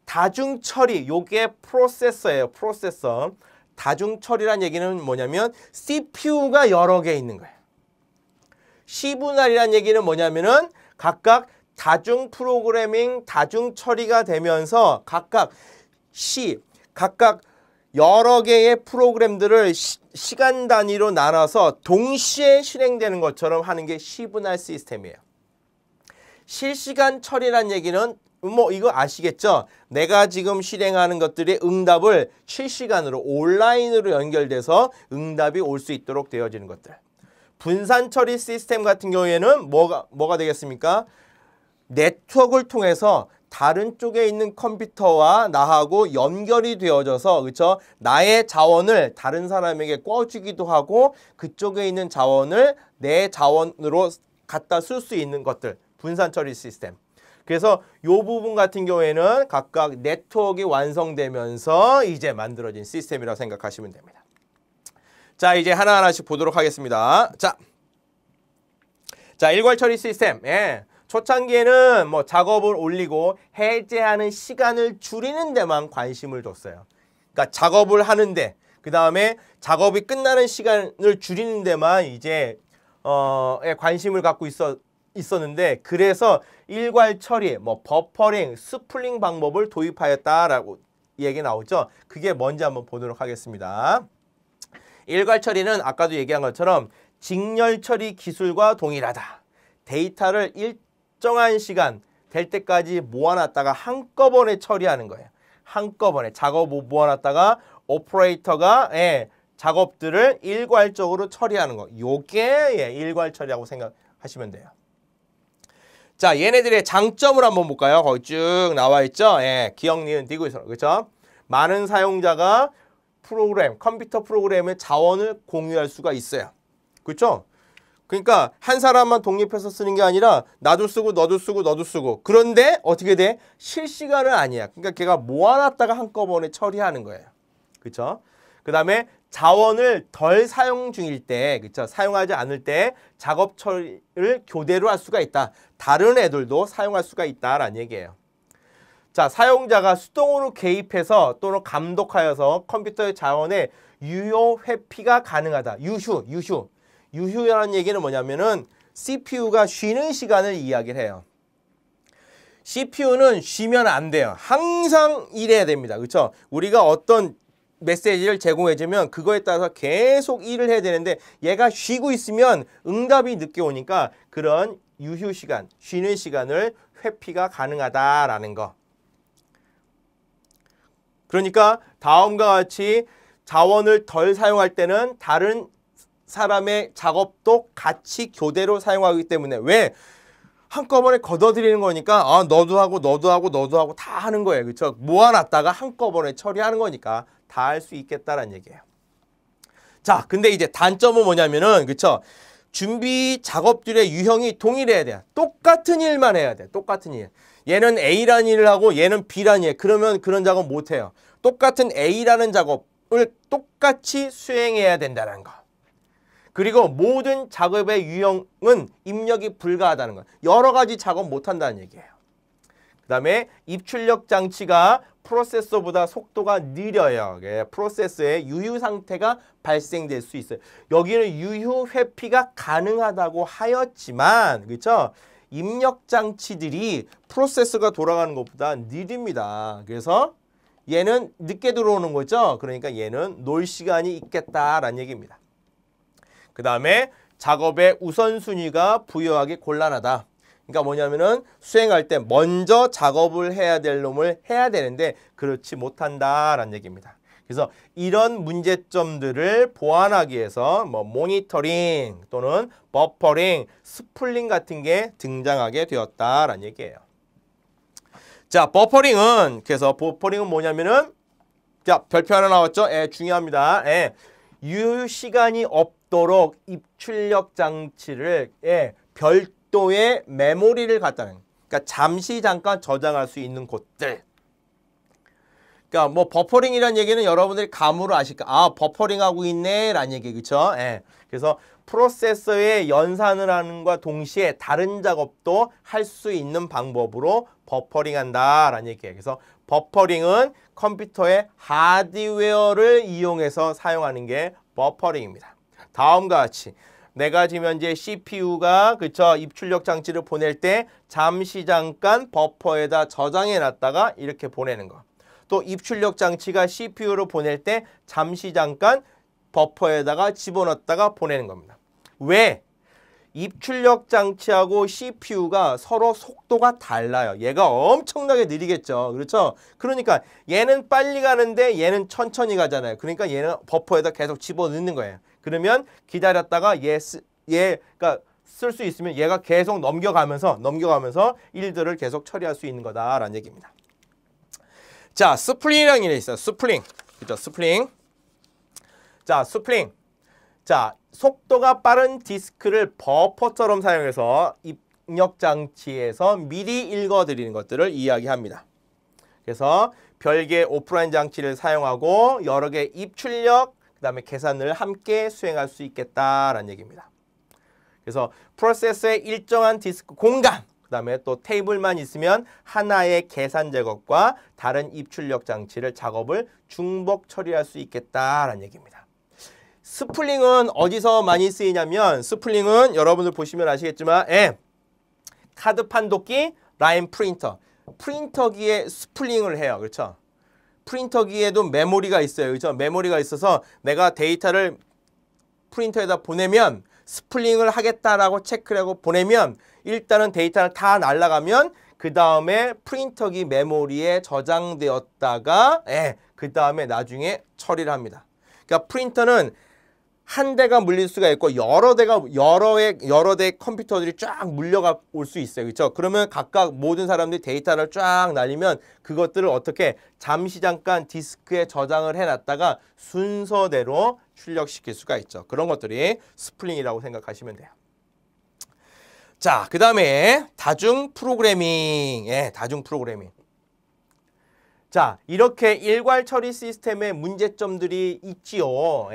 다중 처리, 요게 프로세서예요. 프로세서. 다중 처리란 얘기는 뭐냐면 CPU가 여러 개 있는 거예요. 시분할이란 얘기는 뭐냐면은 각각 다중 프로그래밍, 다중 처리가 되면서 각각 여러 개의 프로그램들을 시간 단위로 나눠서 동시에 실행되는 것처럼 하는 게 시분할 시스템이에요. 실시간 처리란 얘기는 뭐 이거 아시겠죠? 내가 지금 실행하는 것들의 응답을 실시간으로 온라인으로 연결돼서 응답이 올 수 있도록 되어지는 것들. 분산 처리 시스템 같은 경우에는 뭐가 되겠습니까? 네트워크를 통해서 다른 쪽에 있는 컴퓨터와 나하고 연결이 되어져서 그렇죠? 나의 자원을 다른 사람에게 꿔주기도 하고 그쪽에 있는 자원을 내 자원으로 갖다 쓸 수 있는 것들. 분산 처리 시스템. 그래서 이 부분 같은 경우에는 각각 네트워크가 완성되면서 이제 만들어진 시스템이라고 생각하시면 됩니다. 자, 이제 하나하나씩 보도록 하겠습니다. 자, 일괄 처리 시스템. 초창기에는 뭐 작업을 올리고 해제하는 시간을 줄이는 데만 관심을 뒀어요. 그러니까 작업을 하는데 그 다음에 작업이 끝나는 시간을 줄이는 데만 이제 관심을 갖고 있었는데 그래서 일괄 처리, 뭐 버퍼링, 스플링 방법을 도입하였다라고 얘기 나오죠. 그게 뭔지 한번 보도록 하겠습니다. 일괄 처리는 아까도 얘기한 것처럼 직렬 처리 기술과 동일하다. 데이터를 일정한 시간 될 때까지 모아놨다가 한꺼번에 처리하는 거예요. 한꺼번에 작업 모아놨다가 오퍼레이터가 작업들을 일괄적으로 처리하는 거. 요게 일괄 처리라고 생각하시면 돼요. 자, 얘네들의 장점을 한번 볼까요? 거기 쭉 나와 있죠? 기억, 니은, 디귿으로. 그렇죠? 많은 사용자가 컴퓨터 프로그램의 자원을 공유할 수가 있어요. 그렇죠? 그러니까 한 사람만 독립해서 쓰는 게 아니라 나도 쓰고 너도 쓰고 너도 쓰고. 그런데 어떻게 돼? 실시간은 아니야. 그러니까 걔가 모아놨다가 한꺼번에 처리하는 거예요. 그렇죠? 그 다음에 자원을 덜 사용 중일 때, 그렇죠? 사용하지 않을 때 작업 처리를 교대로 할 수가 있다. 다른 애들도 사용할 수가 있다라는 얘기예요. 자, 사용자가 수동으로 개입해서 또는 감독하여서 컴퓨터의 자원의 유효 회피가 가능하다. 유휴라는 얘기는 뭐냐면은 CPU가 쉬는 시간을 이야기를 해요. CPU는 쉬면 안 돼요. 항상 일해야 됩니다. 그렇죠? 우리가 어떤 메시지를 제공해주면 그거에 따라서 계속 일을 해야 되는데 얘가 쉬고 있으면 응답이 늦게 오니까 그런 유휴 시간, 쉬는 시간을 회피가 가능하다라는 거. 그러니까 다음과 같이 자원을 덜 사용할 때는 다른 사람의 작업도 같이 교대로 사용하기 때문에 왜? 한꺼번에 걷어들이는 거니까 너도 하고 너도 하고 너도 하고 다 하는 거예요. 그렇죠? 모아놨다가 한꺼번에 처리하는 거니까 다 할 수 있겠다라는 얘기예요. 자, 근데 이제 단점은 뭐냐면은 그렇죠? 준비 작업들의 유형이 동일해야 돼요. 똑같은 일만 해야 돼. 똑같은 일. 얘는 A라는 일을 하고 얘는 B라는 일. 그러면 그런 작업 못 해요. 똑같은 A라는 작업을 똑같이 수행해야 된다는 거. 그리고 모든 작업의 유형은 입력이 불가하다는 거예요. 여러 가지 작업 못 한다는 얘기예요. 그 다음에 입출력 장치가 프로세서보다 속도가 느려요. 예, 프로세서의 유효 상태가 발생될 수 있어요. 여기는 유효 회피가 가능하다고 하였지만, 그렇죠? 입력 장치들이 프로세서가 돌아가는 것보다 느립니다. 그래서 얘는 늦게 들어오는 거죠. 그러니까 얘는 놀 시간이 있겠다라는 얘기입니다. 그 다음에 작업의 우선순위가 부여하기 곤란하다. 그러니까 뭐냐면은 수행할 때 먼저 작업을 해야 될 놈을 해야 되는데 그렇지 못한다라는 얘기입니다. 그래서 이런 문제점들을 보완하기 위해서 뭐 모니터링 또는 버퍼링, 스플링 같은 게 등장하게 되었다라는 얘기예요. 자, 버퍼링은 뭐냐면은 자, 별표 하나 나왔죠? 예, 중요합니다. 예. 유효 시간이 없도록 입출력 장치를 별도의 메모리를 갖다는, 그러니까 잠시 잠깐 저장할 수 있는 곳들. 그러니까 뭐 버퍼링이라는 얘기는 여러분들이 감으로 아실까? 아, 버퍼링하고 있네 라는 얘기, 그렇죠? 예. 그래서 프로세서에 연산을 하는 것과 동시에 다른 작업도 할 수 있는 방법으로 버퍼링한다 라는 얘기예요. 그래서 버퍼링은 컴퓨터의 하드웨어를 이용해서 사용하는 게 버퍼링입니다. 다음과 같이 내가 지금 현재 CPU가 그쵸 입출력 장치를 보낼 때 잠시 잠깐 버퍼에다 저장해 놨다가 이렇게 보내는 거. 또 입출력 장치가 CPU로 보낼 때 잠시 잠깐 버퍼에다가 집어넣었다가 보내는 겁니다. 왜? 입출력 장치하고 CPU가 서로 속도가 달라요. 얘가 엄청나게 느리겠죠. 그렇죠? 그러니까 얘는 빨리 가는데 얘는 천천히 가잖아요. 그러니까 얘는 버퍼에다 계속 집어넣는 거예요. 그러면 기다렸다가 얘가 쓸 수 있으면 얘가 계속 넘겨가면서 일들을 계속 처리할 수 있는 거다라는 얘기입니다. 자, 스플링이라는 게 있어요. 스플링. 그죠? 스플링. 자, 스플링. 자, 속도가 빠른 디스크를 버퍼처럼 사용해서 입력 장치에서 미리 읽어드리는 것들을 이야기합니다. 그래서 별개의 오프라인 장치를 사용하고 여러 개의 입출력, 그 다음에 계산을 함께 수행할 수 있겠다라는 얘기입니다. 그래서 프로세서의 일정한 디스크 공간, 그 다음에 또 테이블만 있으면 하나의 계산 제곱과 다른 입출력 장치를 작업을 중복 처리할 수 있겠다라는 얘기입니다. 스플링은 어디서 많이 쓰이냐면 스플링은 여러분들 보시면 아시겠지만 카드 판독기, 라인 프린터, 프린터기에 스플링을 해요. 그렇죠? 프린터기에도 메모리가 있어요. 그렇죠? 메모리가 있어서 내가 데이터를 프린터에다 보내면 스플링을 하겠다라고 체크를 하고 보내면 일단은 데이터를 다 날아가면 그 다음에 프린터기 메모리에 저장되었다가 그 다음에 나중에 처리를 합니다. 그러니까 프린터는 한 대가 물릴 수가 있고 여러 대 컴퓨터들이 쫙 물려가 올 수 있어요. 그렇죠? 그러면 각각 모든 사람들이 데이터를 쫙 날리면 그것들을 어떻게 잠시 잠깐 디스크에 저장을 해놨다가 순서대로 출력시킬 수가 있죠. 그런 것들이 스플링이라고 생각하시면 돼요. 자, 그 다음에 다중 프로그래밍. 다중 프로그래밍. 자, 이렇게 일괄 처리 시스템의 문제점들이 있지요.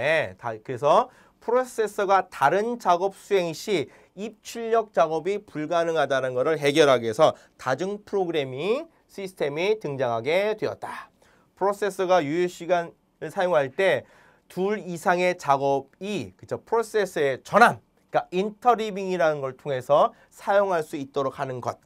그래서 프로세서가 다른 작업 수행 시 입출력 작업이 불가능하다는 것을 해결하기 위해서 다중 프로그래밍 시스템이 등장하게 되었다. 프로세서가 유효 시간을 사용할 때 둘 이상의 작업이 프로세서의 전환, 그러니까 인터리빙이라는 걸 통해서 사용할 수 있도록 하는 것.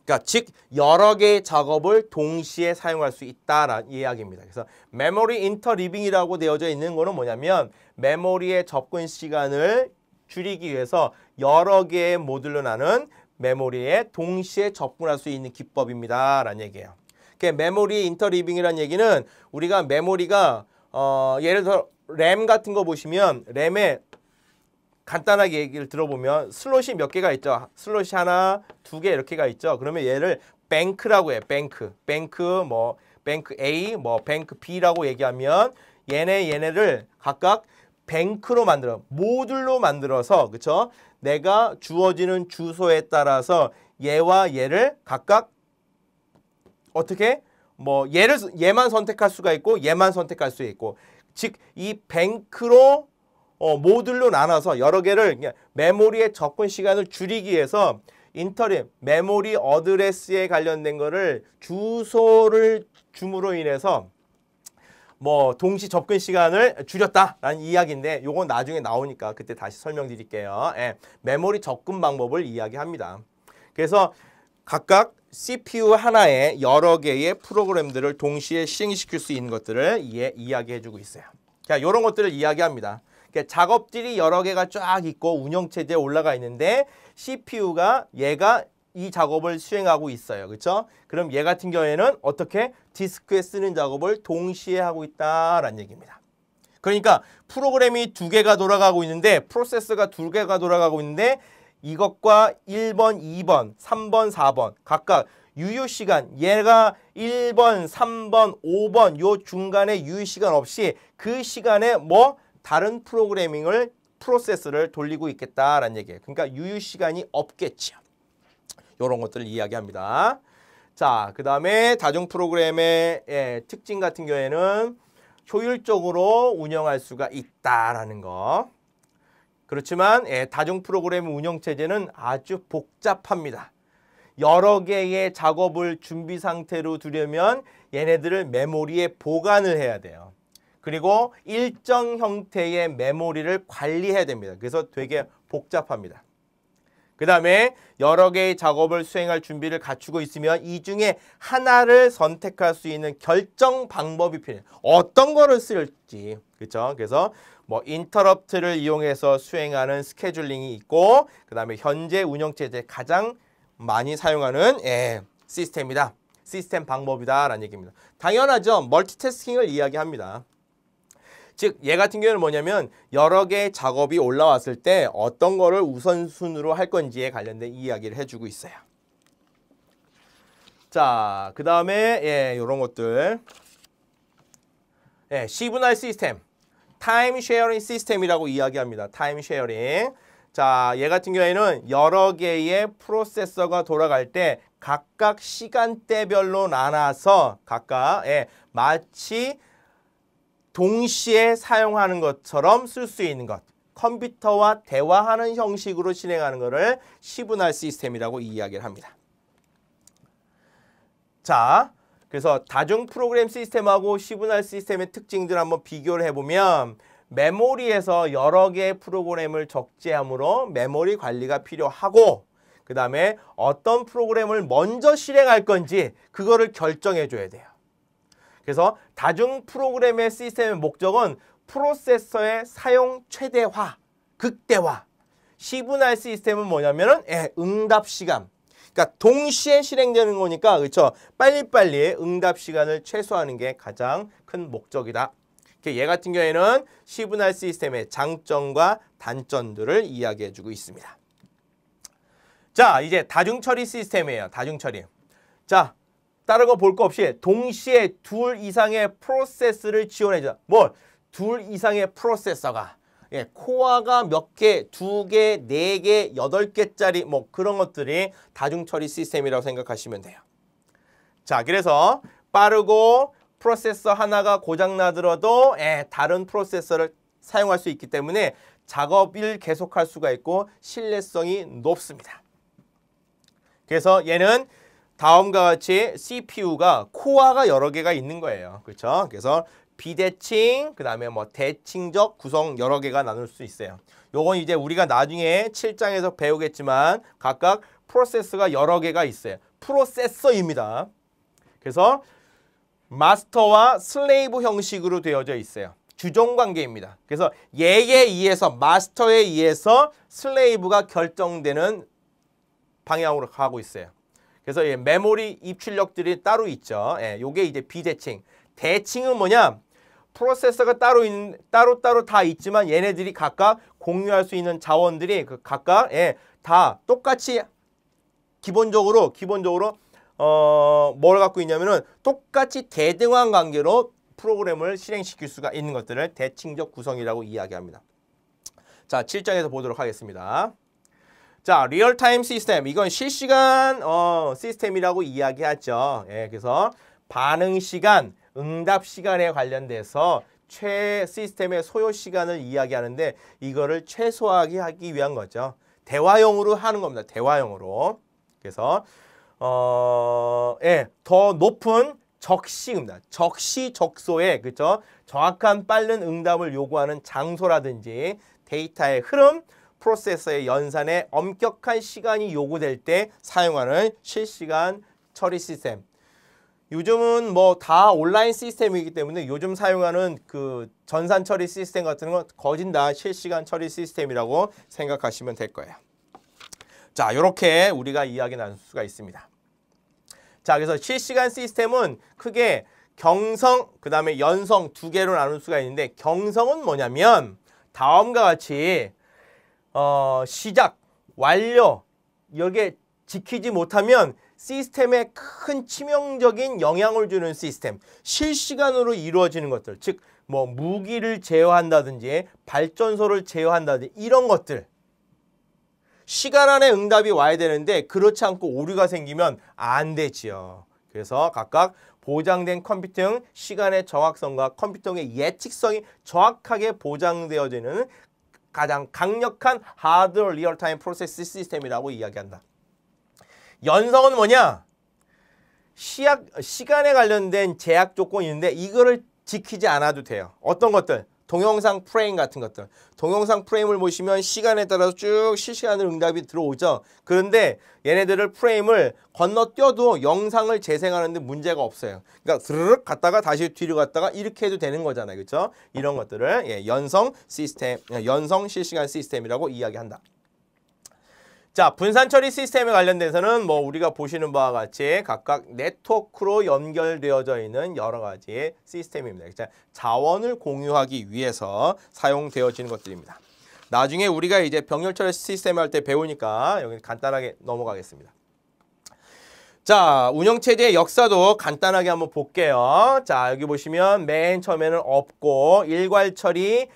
그러니까 즉 여러 개의 작업을 동시에 사용할 수 있다라는 이야기입니다. 그래서 메모리 인터리빙이라고 되어져 있는 거는 뭐냐면 메모리의 접근 시간을 줄이기 위해서 여러 개의 모듈로 나눈 메모리에 동시에 접근할 수 있는 기법입니다 라는 얘기예요. 그러니까 메모리 인터리빙이라는 얘기는 우리가 메모리가 예를 들어 램 같은 거 보시면 램에 간단하게 얘기를 들어보면 슬롯이 몇 개가 있죠. 슬롯이 하나, 두 개 이렇게가 있죠. 그러면 얘를 뱅크라고 해요. 뱅크 뭐 뱅크 A, 뭐 뱅크 B라고 얘기하면 얘네를 각각 뱅크로 만들어 모듈로 만들어서 그쵸? 내가 주어지는 주소에 따라서 얘와 얘를 각각 어떻게 뭐 얘만 선택할 수가 있고 얘만 선택할 수 있고 즉 이 뱅크로 모듈로 나눠서 여러 개를 메모리의 접근 시간을 줄이기 위해서 인터립 메모리 어드레스에 관련된 거를 주소를 줌으로 인해서 뭐 동시 접근 시간을 줄였다라는 이야기인데 요건 나중에 나오니까 그때 다시 설명드릴게요. 예, 메모리 접근 방법을 이야기합니다. 그래서 각각 CPU 하나에 여러 개의 프로그램들을 동시에 실행시킬 수 있는 것들을 이야기해주고 있어요. 자, 이런 것들을 이야기합니다. 그러니까 작업들이 여러 개가 쫙 있고 운영체제에 올라가 있는데 CPU가 얘가 이 작업을 수행하고 있어요. 그렇죠? 그럼 얘 같은 경우에는 어떻게 디스크에 쓰는 작업을 동시에 하고 있다라는 얘기입니다. 그러니까 프로그램이 두 개가 돌아가고 있는데 프로세서가 두 개가 돌아가고 있는데 이것과 1번, 2번, 3번, 4번 각각 유효시간 얘가 1번, 3번, 5번 요 중간에 유효시간 없이 그 시간에 뭐 다른 프로세스를 돌리고 있겠다라는 얘기예요. 그러니까 유효시간이 없겠죠. 이런 것들을 이야기합니다. 자, 그 다음에 다중 프로그램의 특징 같은 경우에는 효율적으로 운영할 수가 있다라는 거. 그렇지만 다중 프로그램 운영체제는 아주 복잡합니다. 여러 개의 작업을 준비 상태로 두려면 얘네들을 메모리에 보관을 해야 돼요. 그리고 일정 형태의 메모리를 관리해야 됩니다. 그래서 되게 복잡합니다. 그 다음에 여러 개의 작업을 수행할 준비를 갖추고 있으면 이 중에 하나를 선택할 수 있는 결정 방법이 필요해요. 어떤 거를 쓸지. 그렇죠? 그래서 뭐 인터럽트를 이용해서 수행하는 스케줄링이 있고 그 다음에 현재 운영체제 가장 많이 사용하는 시스템이다. 시스템 방법이다 라는 얘기입니다. 당연하죠. 멀티태스킹을 이야기합니다. 즉, 얘 같은 경우는 뭐냐면 여러 개의 작업이 올라왔을 때 어떤 거를 우선순위로 할 건지에 관련된 이야기를 해주고 있어요. 자, 그 다음에 이런 것들. 시그널 시스템, 타임 쉐어링 시스템이라고 이야기합니다. 타임 쉐어링. 자, 얘 같은 경우에는 여러 개의 프로세서가 돌아갈 때 각각 시간대별로 나눠서 각각 마치 동시에 사용하는 것처럼 쓸 수 있는 것. 컴퓨터와 대화하는 형식으로 진행하는 것을 시그널 시스템이라고 이야기를 합니다. 자, 그래서 다중 프로그램 시스템하고 시그널 시스템의 특징들 한번 비교를 해보면 메모리에서 여러 개의 프로그램을 적재함으로 메모리 관리가 필요하고 그 다음에 어떤 프로그램을 먼저 실행할 건지 그거를 결정해 줘야 돼요. 그래서 다중 프로그램의 시스템의 목적은 프로세서의 사용 최대화, 극대화. 시그널 시스템은 뭐냐면은 응답 시간. 그러니까 동시에 실행되는 거니까 그렇죠. 빨리빨리 응답 시간을 최소화하는 게 가장 큰 목적이다. 얘 같은 경우에는 시그널 시스템의 장점과 단점들을 이야기해 주고 있습니다. 자, 이제 다중 처리 시스템이에요. 다중 처리. 자, 다른 거 볼 거 없이 동시에 둘 이상의 프로세스를 지원해줘. 뭘? 둘 이상의 프로세서가. 코어가 몇 개, 2개, 4개, 8개짜리 뭐 그런 것들이 다중 처리 시스템이라고 생각하시면 돼요. 자, 그래서 빠르고 프로세서 하나가 고장나더라도 다른 프로세서를 사용할 수 있기 때문에 작업을 계속할 수가 있고 신뢰성이 높습니다. 그래서 얘는 다음과 같이 CPU가 코어가 여러 개가 있는 거예요. 그렇죠? 그래서 비대칭, 그 다음에 뭐 대칭적 구성 여러 개가 나눌 수 있어요. 요건 이제 우리가 나중에 7장에서 배우겠지만 각각 프로세서가 여러 개가 있어요. 프로세서입니다. 그래서 마스터와 슬레이브 형식으로 되어져 있어요. 주종 관계입니다. 그래서 얘에 의해서 마스터에 의해서 슬레이브가 결정되는 방향으로 가고 있어요. 그래서 메모리 입출력들이 따로 있죠. 요게 이제 비대칭. 대칭은 뭐냐? 프로세서가 따로 다 있지만 얘네들이 각각 공유할 수 있는 자원들이 각각 다 똑같이 기본적으로 뭘 갖고 있냐면은 똑같이 대등한 관계로 프로그램을 실행시킬 수가 있는 것들을 대칭적 구성이라고 이야기합니다. 자, 7장에서 보도록 하겠습니다. 자, 리얼타임 시스템. 이건 실시간 시스템이라고 이야기하죠. 그래서 반응 시간, 응답 시간에 관련돼서 시스템의 소요 시간을 이야기하는데 이거를 최소화하게 하기 위한 거죠. 대화용으로 하는 겁니다. 대화용으로. 그래서 더 높은 적시응답, 적시적소에 그죠? 정확한 빠른 응답을 요구하는 장소라든지 데이터의 흐름, 프로세서의 연산에 엄격한 시간이 요구될 때 사용하는 실시간 처리 시스템. 요즘은 뭐 다 온라인 시스템이기 때문에 요즘 사용하는 그 전산 처리 시스템 같은 건 거진 다 실시간 처리 시스템이라고 생각하시면 될 거예요. 자, 이렇게 우리가 이야기 나눌 수가 있습니다. 자, 그래서 실시간 시스템은 크게 경성, 그 다음에 연성 두 개로 나눌 수가 있는데 경성은 뭐냐면 다음과 같이 시작, 완료 여기에 지키지 못하면 시스템에 큰 치명적인 영향을 주는 시스템, 실시간으로 이루어지는 것들, 즉 뭐 무기를 제어한다든지 발전소를 제어한다든지 이런 것들 시간 안에 응답이 와야 되는데 그렇지 않고 오류가 생기면 안 되지요. 그래서 각각 보장된 컴퓨팅 시간의 정확성과 컴퓨팅의 예측성이 정확하게 보장되어지는 가장 강력한 하드 리얼타임 프로세스 시스템이라고 이야기한다. 연성은 뭐냐? 시간에 관련된 제약 조건이 있는데 이거를 지키지 않아도 돼요. 어떤 것들? 동영상 프레임 같은 것들. 동영상 프레임을 보시면 시간에 따라서 쭉 실시간으로 응답이 들어오죠. 그런데 얘네들을 프레임을 건너뛰어도 영상을 재생하는데 문제가 없어요. 그러니까 드르륵 갔다가 다시 뒤로 갔다가 이렇게 해도 되는 거잖아요. 그렇죠? 이런 것들을 연성 시스템, 연성 실시간 시스템이라고 이야기한다. 자, 분산 처리 시스템에 관련돼서는 뭐 우리가 보시는 바와 같이 각각 네트워크로 연결되어져 있는 여러 가지 시스템입니다. 그렇죠? 자원을 공유하기 위해서 사용되어지는 것들입니다. 나중에 우리가 이제 병렬 처리 시스템 할 때 배우니까 여기 간단하게 넘어가겠습니다. 자, 운영체제의 역사도 간단하게 한번 볼게요. 자, 여기 보시면 맨 처음에는 없고 일괄 처리,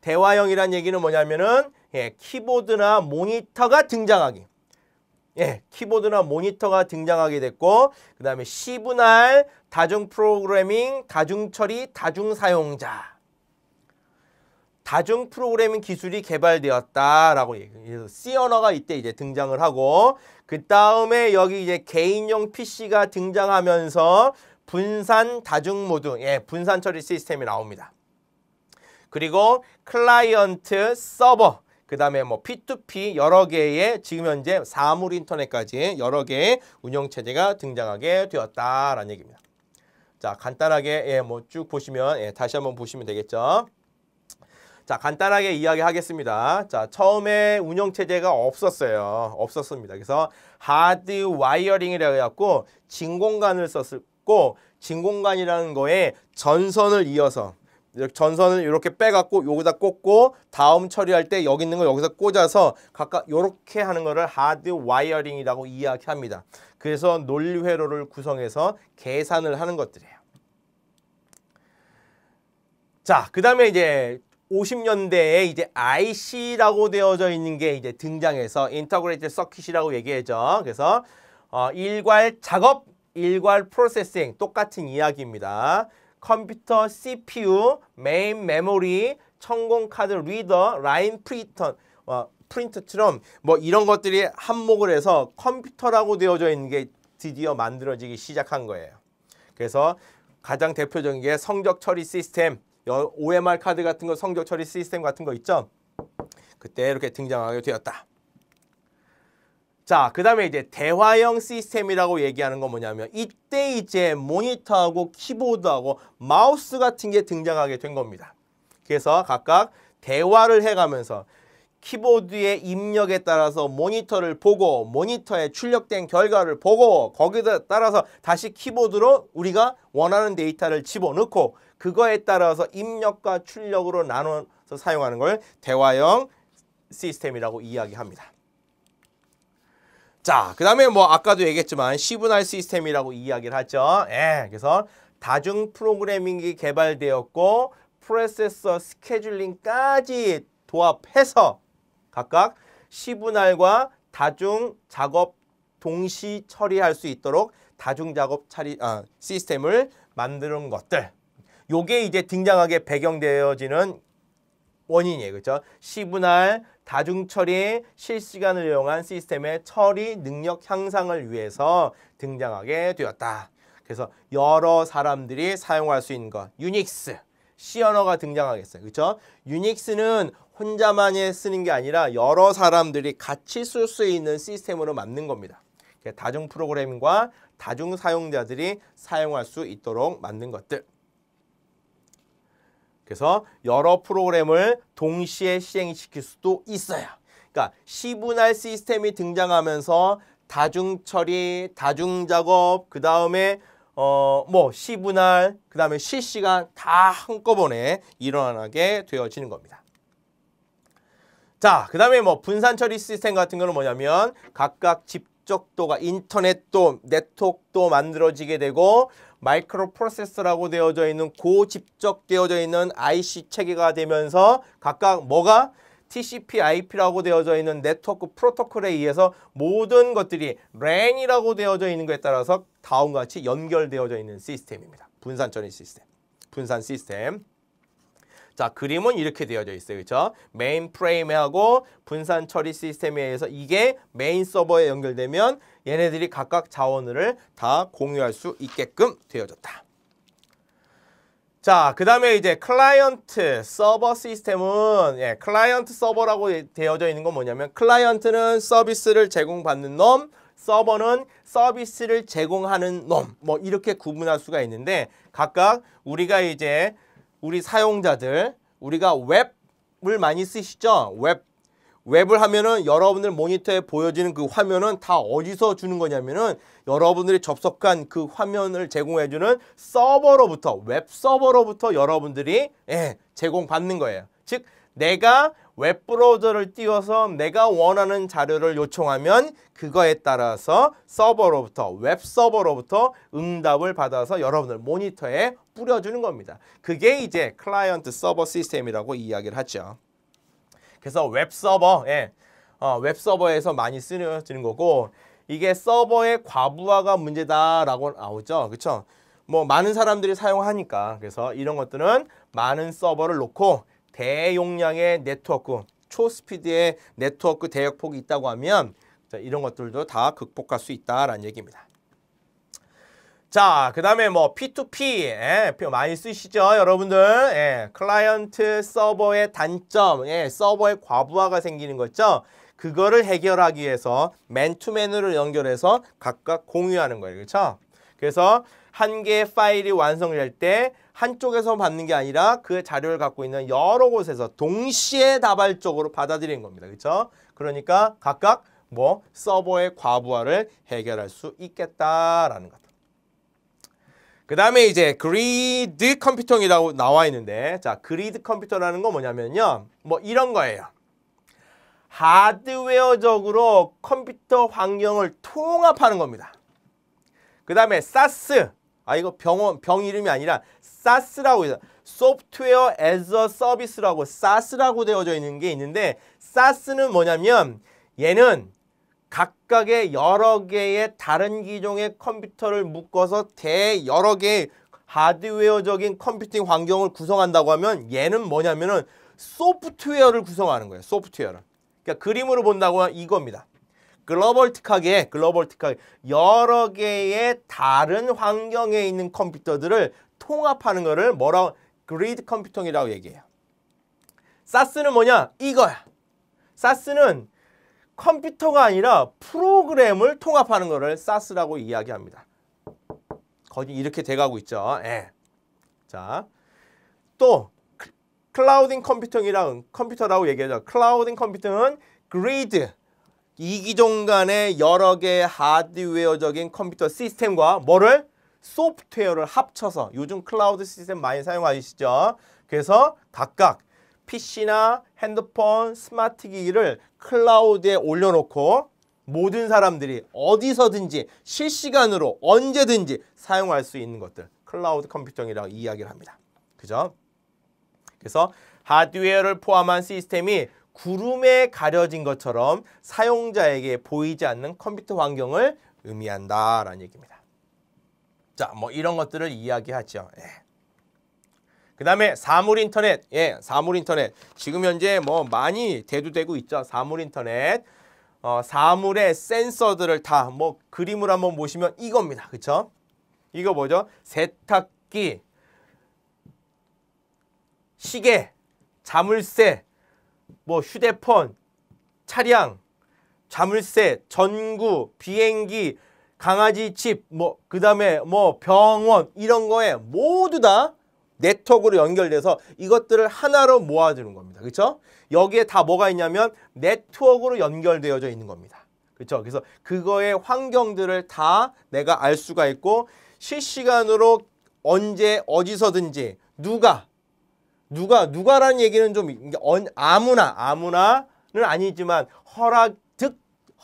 대화형이란 얘기는 뭐냐면은 키보드나 모니터가 등장하기. 키보드나 모니터가 등장하게 됐고 그 다음에 시분할, 다중 프로그래밍, 다중 처리, 다중 사용자. 다중 프로그래밍 기술이 개발되었다라고 얘기해요. C 언어가 이때 이제 등장을 하고 그 다음에 여기 이제 개인용 PC가 등장하면서 분산 다중 모드, 분산 처리 시스템이 나옵니다. 그리고 클라이언트, 서버, 그 다음에 뭐 P2P 여러 개의 지금 현재 사물 인터넷까지 여러 개의 운영체제가 등장하게 되었다라는 얘기입니다. 자, 간단하게 뭐 쭉 보시면 다시 한번 보시면 되겠죠. 자, 간단하게 이야기하겠습니다. 자, 처음에 운영체제가 없었습니다. 그래서 하드 와이어링이라고 해갖고 진공관을 썼고 진공관이라는 거에 전선을 이어서 전선을 이렇게 빼갖고 여기다 꽂고 다음 처리할 때 여기 있는 거 여기서 꽂아서 각각 이렇게 하는 거를 하드 와이어링이라고 이야기합니다. 그래서 논리 회로를 구성해서 계산을 하는 것들이에요. 자, 그 다음에 이제 50년대에 이제 IC라고 되어져 있는 게 이제 등장해서 인터그레이티드 서킷이라고 얘기하죠. 그래서 일괄 작업, 일괄 프로세싱 똑같은 이야기입니다. 컴퓨터 CPU, 메인 메모리, 천공 카드 리더, 라인 프린터처럼 뭐 이런 것들이 한몫을 해서 컴퓨터라고 되어져 있는 게 드디어 만들어지기 시작한 거예요. 그래서 가장 대표적인 게 성적 처리 시스템, OMR 카드 같은 거 성적 처리 시스템 같은 거 있죠. 그때 이렇게 등장하게 되었다. 자, 그 다음에 이제 대화형 시스템이라고 얘기하는 건 뭐냐면 이때 이제 모니터하고 키보드하고 마우스 같은 게 등장하게 된 겁니다. 그래서 각각 대화를 해가면서 키보드의 입력에 따라서 모니터를 보고 모니터에 출력된 결과를 보고 거기에 따라서 다시 키보드로 우리가 원하는 데이터를 집어넣고 그거에 따라서 입력과 출력으로 나눠서 사용하는 걸 대화형 시스템이라고 이야기합니다. 자, 그 다음에 뭐 아까도 얘기했지만 시분할 시스템이라고 이야기를 하죠. 그래서 다중 프로그래밍이 개발되었고 프로세서 스케줄링까지 도합해서 각각 시분할과 다중 작업 동시 처리할 수 있도록 다중 작업 시스템을 만드는 것들. 요게 이제 등장하게 배경되어지는 원인이에요. 그렇죠? 시분할, 다중처리, 실시간을 이용한 시스템의 처리 능력 향상을 위해서 등장하게 되었다. 그래서 여러 사람들이 사용할 수 있는 것, 유닉스, C 언어가 등장하겠어요. 그렇죠? 유닉스는 혼자만이 쓰는 게 아니라 여러 사람들이 같이 쓸 수 있는 시스템으로 만든 겁니다. 다중 프로그래밍과 다중 사용자들이 사용할 수 있도록 만든 것들. 그래서 여러 프로그램을 동시에 시행시킬 수도 있어요. 그러니까 시분할 시스템이 등장하면서 다중 처리, 다중 작업, 그 다음에 시분할, 그 다음에 실시간 다 한꺼번에 일어나게 되어지는 겁니다. 자, 그 다음에 분산 처리 시스템 같은 거는 뭐냐면 각각 집적도가 인터넷도 네트워크도 만들어지게 되고 마이크로 프로세서라고 되어져 있는 고집적되어져 있는 IC 체계가 되면서 각각 뭐가 TCP, IP라고 되어져 있는 네트워크 프로토콜에 의해서 모든 것들이 LAN이라고 되어져 있는 것에 따라서 다음과 같이 연결되어져 있는 시스템입니다. 분산 처리 시스템, 분산 시스템. 자, 그림은 이렇게 되어져 있어요. 그렇죠? 메인 프레임하고 분산 처리 시스템에 의해서 이게 메인 서버에 연결되면 얘네들이 각각 자원을 다 공유할 수 있게끔 되어졌다. 자, 그 다음에 이제 클라이언트 서버 시스템은 클라이언트 서버라고 되어져 있는 건 뭐냐면 클라이언트는 서비스를 제공받는 놈, 서버는 서비스를 제공하는 놈, 이렇게 구분할 수가 있는데 각각 우리가 이제 우리 사용자들, 우리가 웹을 많이 쓰시죠? 웹을 하면은 여러분들 모니터에 보여지는 그 화면은 다 어디서 주는 거냐면은 여러분들이 접속한 그 화면을 제공해주는 서버로부터, 웹 서버로부터 여러분들이 제공받는 거예요. 즉, 내가 웹브라우저를 띄워서 내가 원하는 자료를 요청하면 그거에 따라서 서버로부터, 웹 서버로부터 응답을 받아서 여러분들 모니터에 뿌려주는 겁니다. 그게 이제 클라이언트 서버 시스템이라고 이야기를 하죠. 그래서 웹 서버에서 많이 쓰여지는 거고 이게 서버의 과부하가 문제다라고 나오죠. 그렇죠? 많은 사람들이 사용하니까 그래서 이런 것들은 많은 서버를 놓고 대용량의 네트워크, 초스피드의 네트워크 대역폭이 있다고 하면 이런 것들도 다 극복할 수 있다라는 얘기입니다. 자, 그 다음에 P2P 많이 쓰시죠, 여러분들. 클라이언트 서버의 단점, 서버의 과부하가 생기는 거죠. 그거를 해결하기 위해서 맨투맨으로 연결해서 각각 공유하는 거예요, 그렇죠? 그래서 한 개의 파일이 완성될 때 한쪽에서 받는 게 아니라 그 자료를 갖고 있는 여러 곳에서 동시에 다발적으로 받아들이는 겁니다. 그렇죠? 그러니까 각각 서버의 과부하를 해결할 수 있겠다라는 것. 그 다음에 이제 그리드 컴퓨팅이라고 나와 있는데 자, 그리드 컴퓨터라는 건 뭐냐면요. 이런 거예요. 하드웨어적으로 컴퓨터 환경을 통합하는 겁니다. 그 다음에 사스, 이거 병 이름이 아니라 사스라고 해서 소프트웨어 애즈 어 서비스라고 사스라고 되어져 있는 게 있는데 사스는 뭐냐면 얘는 각각의 여러 개의 다른 기종의 컴퓨터를 묶어서 여러 개의 하드웨어적인 컴퓨팅 환경을 구성한다고 하면 얘는 뭐냐면은 소프트웨어를 구성하는 거예요. 소프트웨어를. 그러니까 그림으로 본다고 하면 이겁니다. 글로벌틱하게 여러 개의 다른 환경에 있는 컴퓨터들을 통합하는 거를 뭐라고 그리드 컴퓨팅이라고 얘기해요. 사스는 뭐냐? 이거야. 사스는 컴퓨터가 아니라 프로그램을 통합하는 거를 사스라고 이야기합니다. 거의 이렇게 돼가고 있죠. 자, 또 클라우딩 컴퓨터라고 얘기하죠. 클라우딩 컴퓨팅은 그리드, 이기종 간의 여러 개의 하드웨어적인 컴퓨터 시스템과 소프트웨어를 합쳐서 요즘 클라우드 시스템 많이 사용하시죠. 그래서 각각 PC나 핸드폰, 스마트 기기를 클라우드에 올려놓고 모든 사람들이 어디서든지 실시간으로 언제든지 사용할 수 있는 것들 클라우드 컴퓨팅이라고 이야기를 합니다. 그죠? 그래서 하드웨어를 포함한 시스템이 구름에 가려진 것처럼 사용자에게 보이지 않는 컴퓨터 환경을 의미한다라는 얘기입니다. 자, 이런 것들을 이야기하죠. 그 다음에 사물 인터넷. 예, 사물 인터넷. 지금 현재 뭐 많이 대두되고 있죠. 사물 인터넷. 사물의 센서들을 다 뭐 그림을 한번 보시면 이겁니다. 그쵸? 이거 뭐죠? 세탁기, 시계, 자물쇠, 뭐 휴대폰, 차량, 자물쇠, 전구, 비행기, 강아지 집, 뭐 그다음에 뭐 병원 이런 거에 모두 다 네트워크로 연결돼서 이것들을 하나로 모아주는 겁니다. 그렇죠? 여기에 다 뭐가 있냐면 네트워크로 연결되어져 있는 겁니다. 그렇죠? 그래서 그거의 환경들을 다 내가 알 수가 있고 실시간으로 언제 어디서든지 누가라는 얘기는 좀 아무나는 아니지만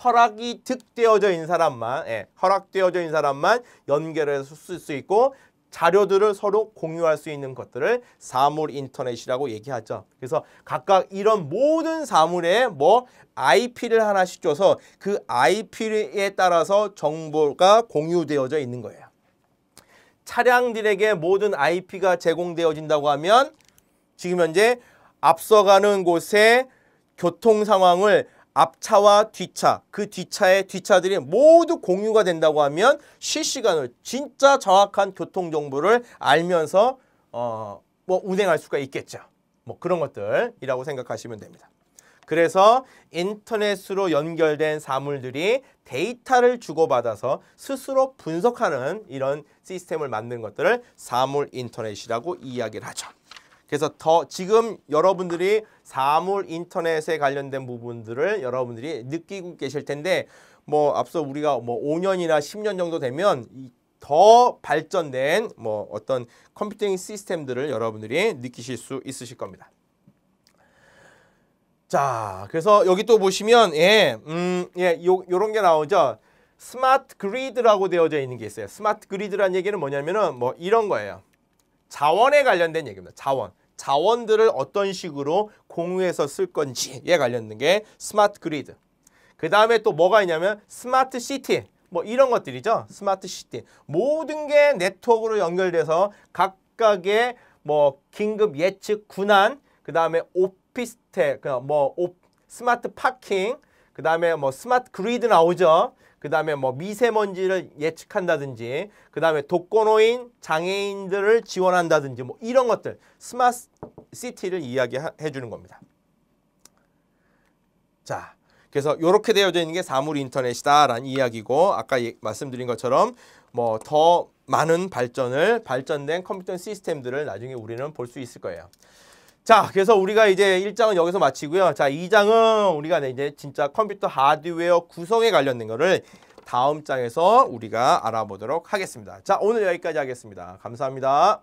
허락이 득되어져 있는 사람만, 허락되어져 있는 사람만 연결해서 쓸 수 있고 자료들을 서로 공유할 수 있는 것들을 사물 인터넷이라고 얘기하죠. 그래서 각각 이런 모든 사물에 뭐 IP를 하나씩 줘서 그 IP에 따라서 정보가 공유되어져 있는 거예요. 차량들에게 모든 IP가 제공되어진다고 하면 지금 현재 앞서가는 곳의 교통 상황을 앞차와 뒤차, 그 뒤차의 뒷차들이 모두 공유가 된다고 하면 실시간으로 진짜 정확한 교통 정보를 알면서 뭐 운행할 수가 있겠죠. 뭐 그런 것들이라고 생각하시면 됩니다. 그래서 인터넷으로 연결된 사물들이 데이터를 주고받아서 스스로 분석하는 이런 시스템을 만드는 것들을 사물 인터넷이라고 이야기를 하죠. 그래서 지금 여러분들이 사물 인터넷에 관련된 부분들을 여러분들이 느끼고 계실 텐데 뭐 앞서 우리가 뭐 5년이나 10년 정도 되면 더 발전된 뭐 어떤 컴퓨팅 시스템들을 여러분들이 느끼실 수 있으실 겁니다. 자, 그래서 여기 또 보시면 요런 게 나오죠. 스마트 그리드라고 되어져 있는 게 있어요. 스마트 그리드라는 얘기는 뭐냐면은 뭐 이런 거예요. 자원에 관련된 얘기입니다. 자원들을 어떤 식으로 공유해서 쓸 건지에 관련된 게 스마트 그리드. 그 다음에 또 뭐가 있냐면 스마트 시티. 뭐 이런 것들이죠. 스마트 시티. 모든 게 네트워크로 연결돼서 각각의 뭐 긴급 예측 군안, 그 다음에 오피스텔, 스마트 파킹, 그 다음에 뭐 스마트 그리드 나오죠. 그 다음에 뭐 미세먼지를 예측한다든지, 그 다음에 독거노인, 장애인들을 지원한다든지, 뭐 이런 것들, 스마트 시티를 이야기해 주는 겁니다. 자, 그래서 이렇게 되어져 있는 게 사물 인터넷이다라는 이야기고, 아까 말씀드린 것처럼 뭐 더 많은 발전된 컴퓨터 시스템들을 나중에 우리는 볼 수 있을 거예요. 자, 그래서 우리가 이제 1장은 여기서 마치고요. 자, 2장은 우리가 이제 진짜 컴퓨터 하드웨어 구성에 관련된 거를 다음 장에서 우리가 알아보도록 하겠습니다. 자, 오늘 여기까지 하겠습니다. 감사합니다.